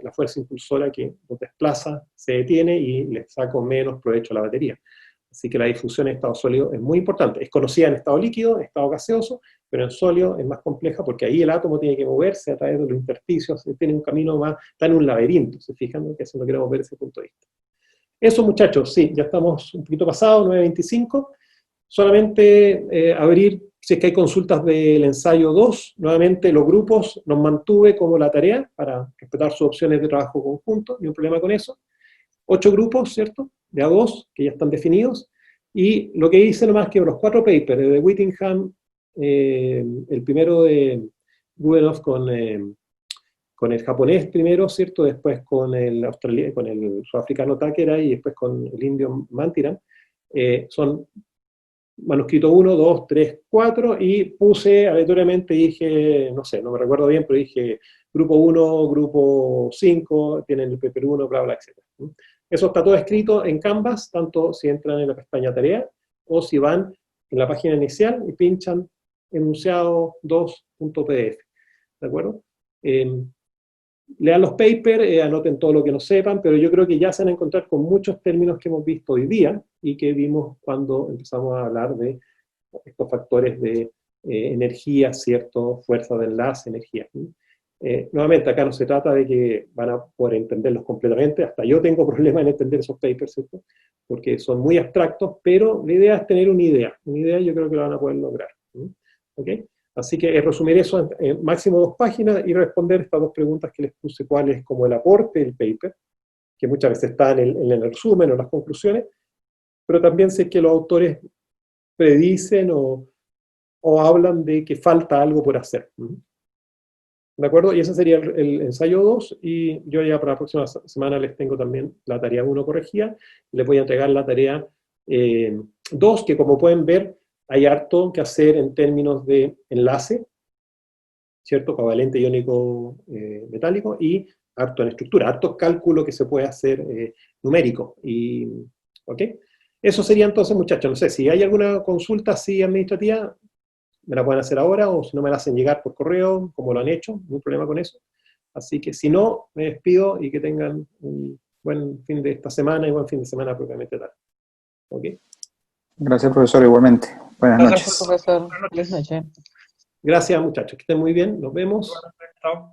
S1: la fuerza impulsora que lo desplaza se detiene y le saco menos provecho a la batería. Así que la difusión en estado sólido es muy importante. Es conocida en estado líquido, en estado gaseoso, pero en sólido es más compleja porque ahí el átomo tiene que moverse a través de los intersticios, tiene un camino más, está en un laberinto, ¿se fijan? Que eso no queremos ver desde ese punto de vista. Eso, muchachos, sí, ya estamos un poquito pasados, 9:25. Solamente abrir, si es que hay consultas del ensayo 2, nuevamente los grupos los mantuve como la tarea para respetar sus opciones de trabajo conjunto, ni un problema con eso. 8 grupos, ¿cierto? De a 2, que ya están definidos, y lo que hice nomás que los 4 papers, de Whittingham, el primero de Goodenough con el japonés primero, ¿cierto? Después con el sudafricano Takera y después con el indio Mantiran, son manuscrito 1, 2, 3, 4, y puse aleatoriamente, dije, no sé, no me recuerdo bien, pero dije grupo 1, grupo 5, tienen el paper 1, bla, bla, etc. Eso está todo escrito en Canvas, tanto si entran en la pestaña tarea, o si van en la página inicial y pinchan enunciado 2.pdf, ¿de acuerdo? Lean los papers, anoten todo lo que no sepan, pero yo creo que ya se van a encontrar con muchos términos que hemos visto hoy día y que vimos cuando empezamos a hablar de estos factores de energía, ¿cierto? Fuerza de enlace, energía. Nuevamente, acá no se trata de que van a poder entenderlos completamente, hasta yo tengo problemas en entender esos papers, ¿cierto? Porque son muy abstractos, pero la idea es tener una idea yo creo que lo van a poder lograr. ¿Ok? Así que resumir eso en máximo 2 páginas y responder estas 2 preguntas que les puse, cuál es como el aporte del paper, que muchas veces está en el resumen o en las conclusiones, pero también sé que los autores predicen o hablan de que falta algo por hacer. ¿De acuerdo? Y ese sería el ensayo 2, y yo ya para la próxima semana les tengo también la tarea 1 corregida, les voy a entregar la tarea 2, que como pueden ver, hay harto que hacer en términos de enlace, ¿cierto? Covalente iónico metálico, y harto en estructura, harto cálculo que se puede hacer numérico. ¿Ok? Eso sería entonces, muchachos. No sé, si hay alguna consulta así administrativa, me la pueden hacer ahora, o si no me la hacen llegar por correo, como lo han hecho, no hay problema con eso. Así que si no, me despido y que tengan un buen fin de esta semana y buen fin de semana propiamente tal. ¿Ok?
S2: Gracias, profesor, igualmente. Buenas noches.
S3: Gracias, profesor. Buenas noches.
S1: Gracias, muchachos. Que estén muy bien. Nos vemos.
S4: Chao.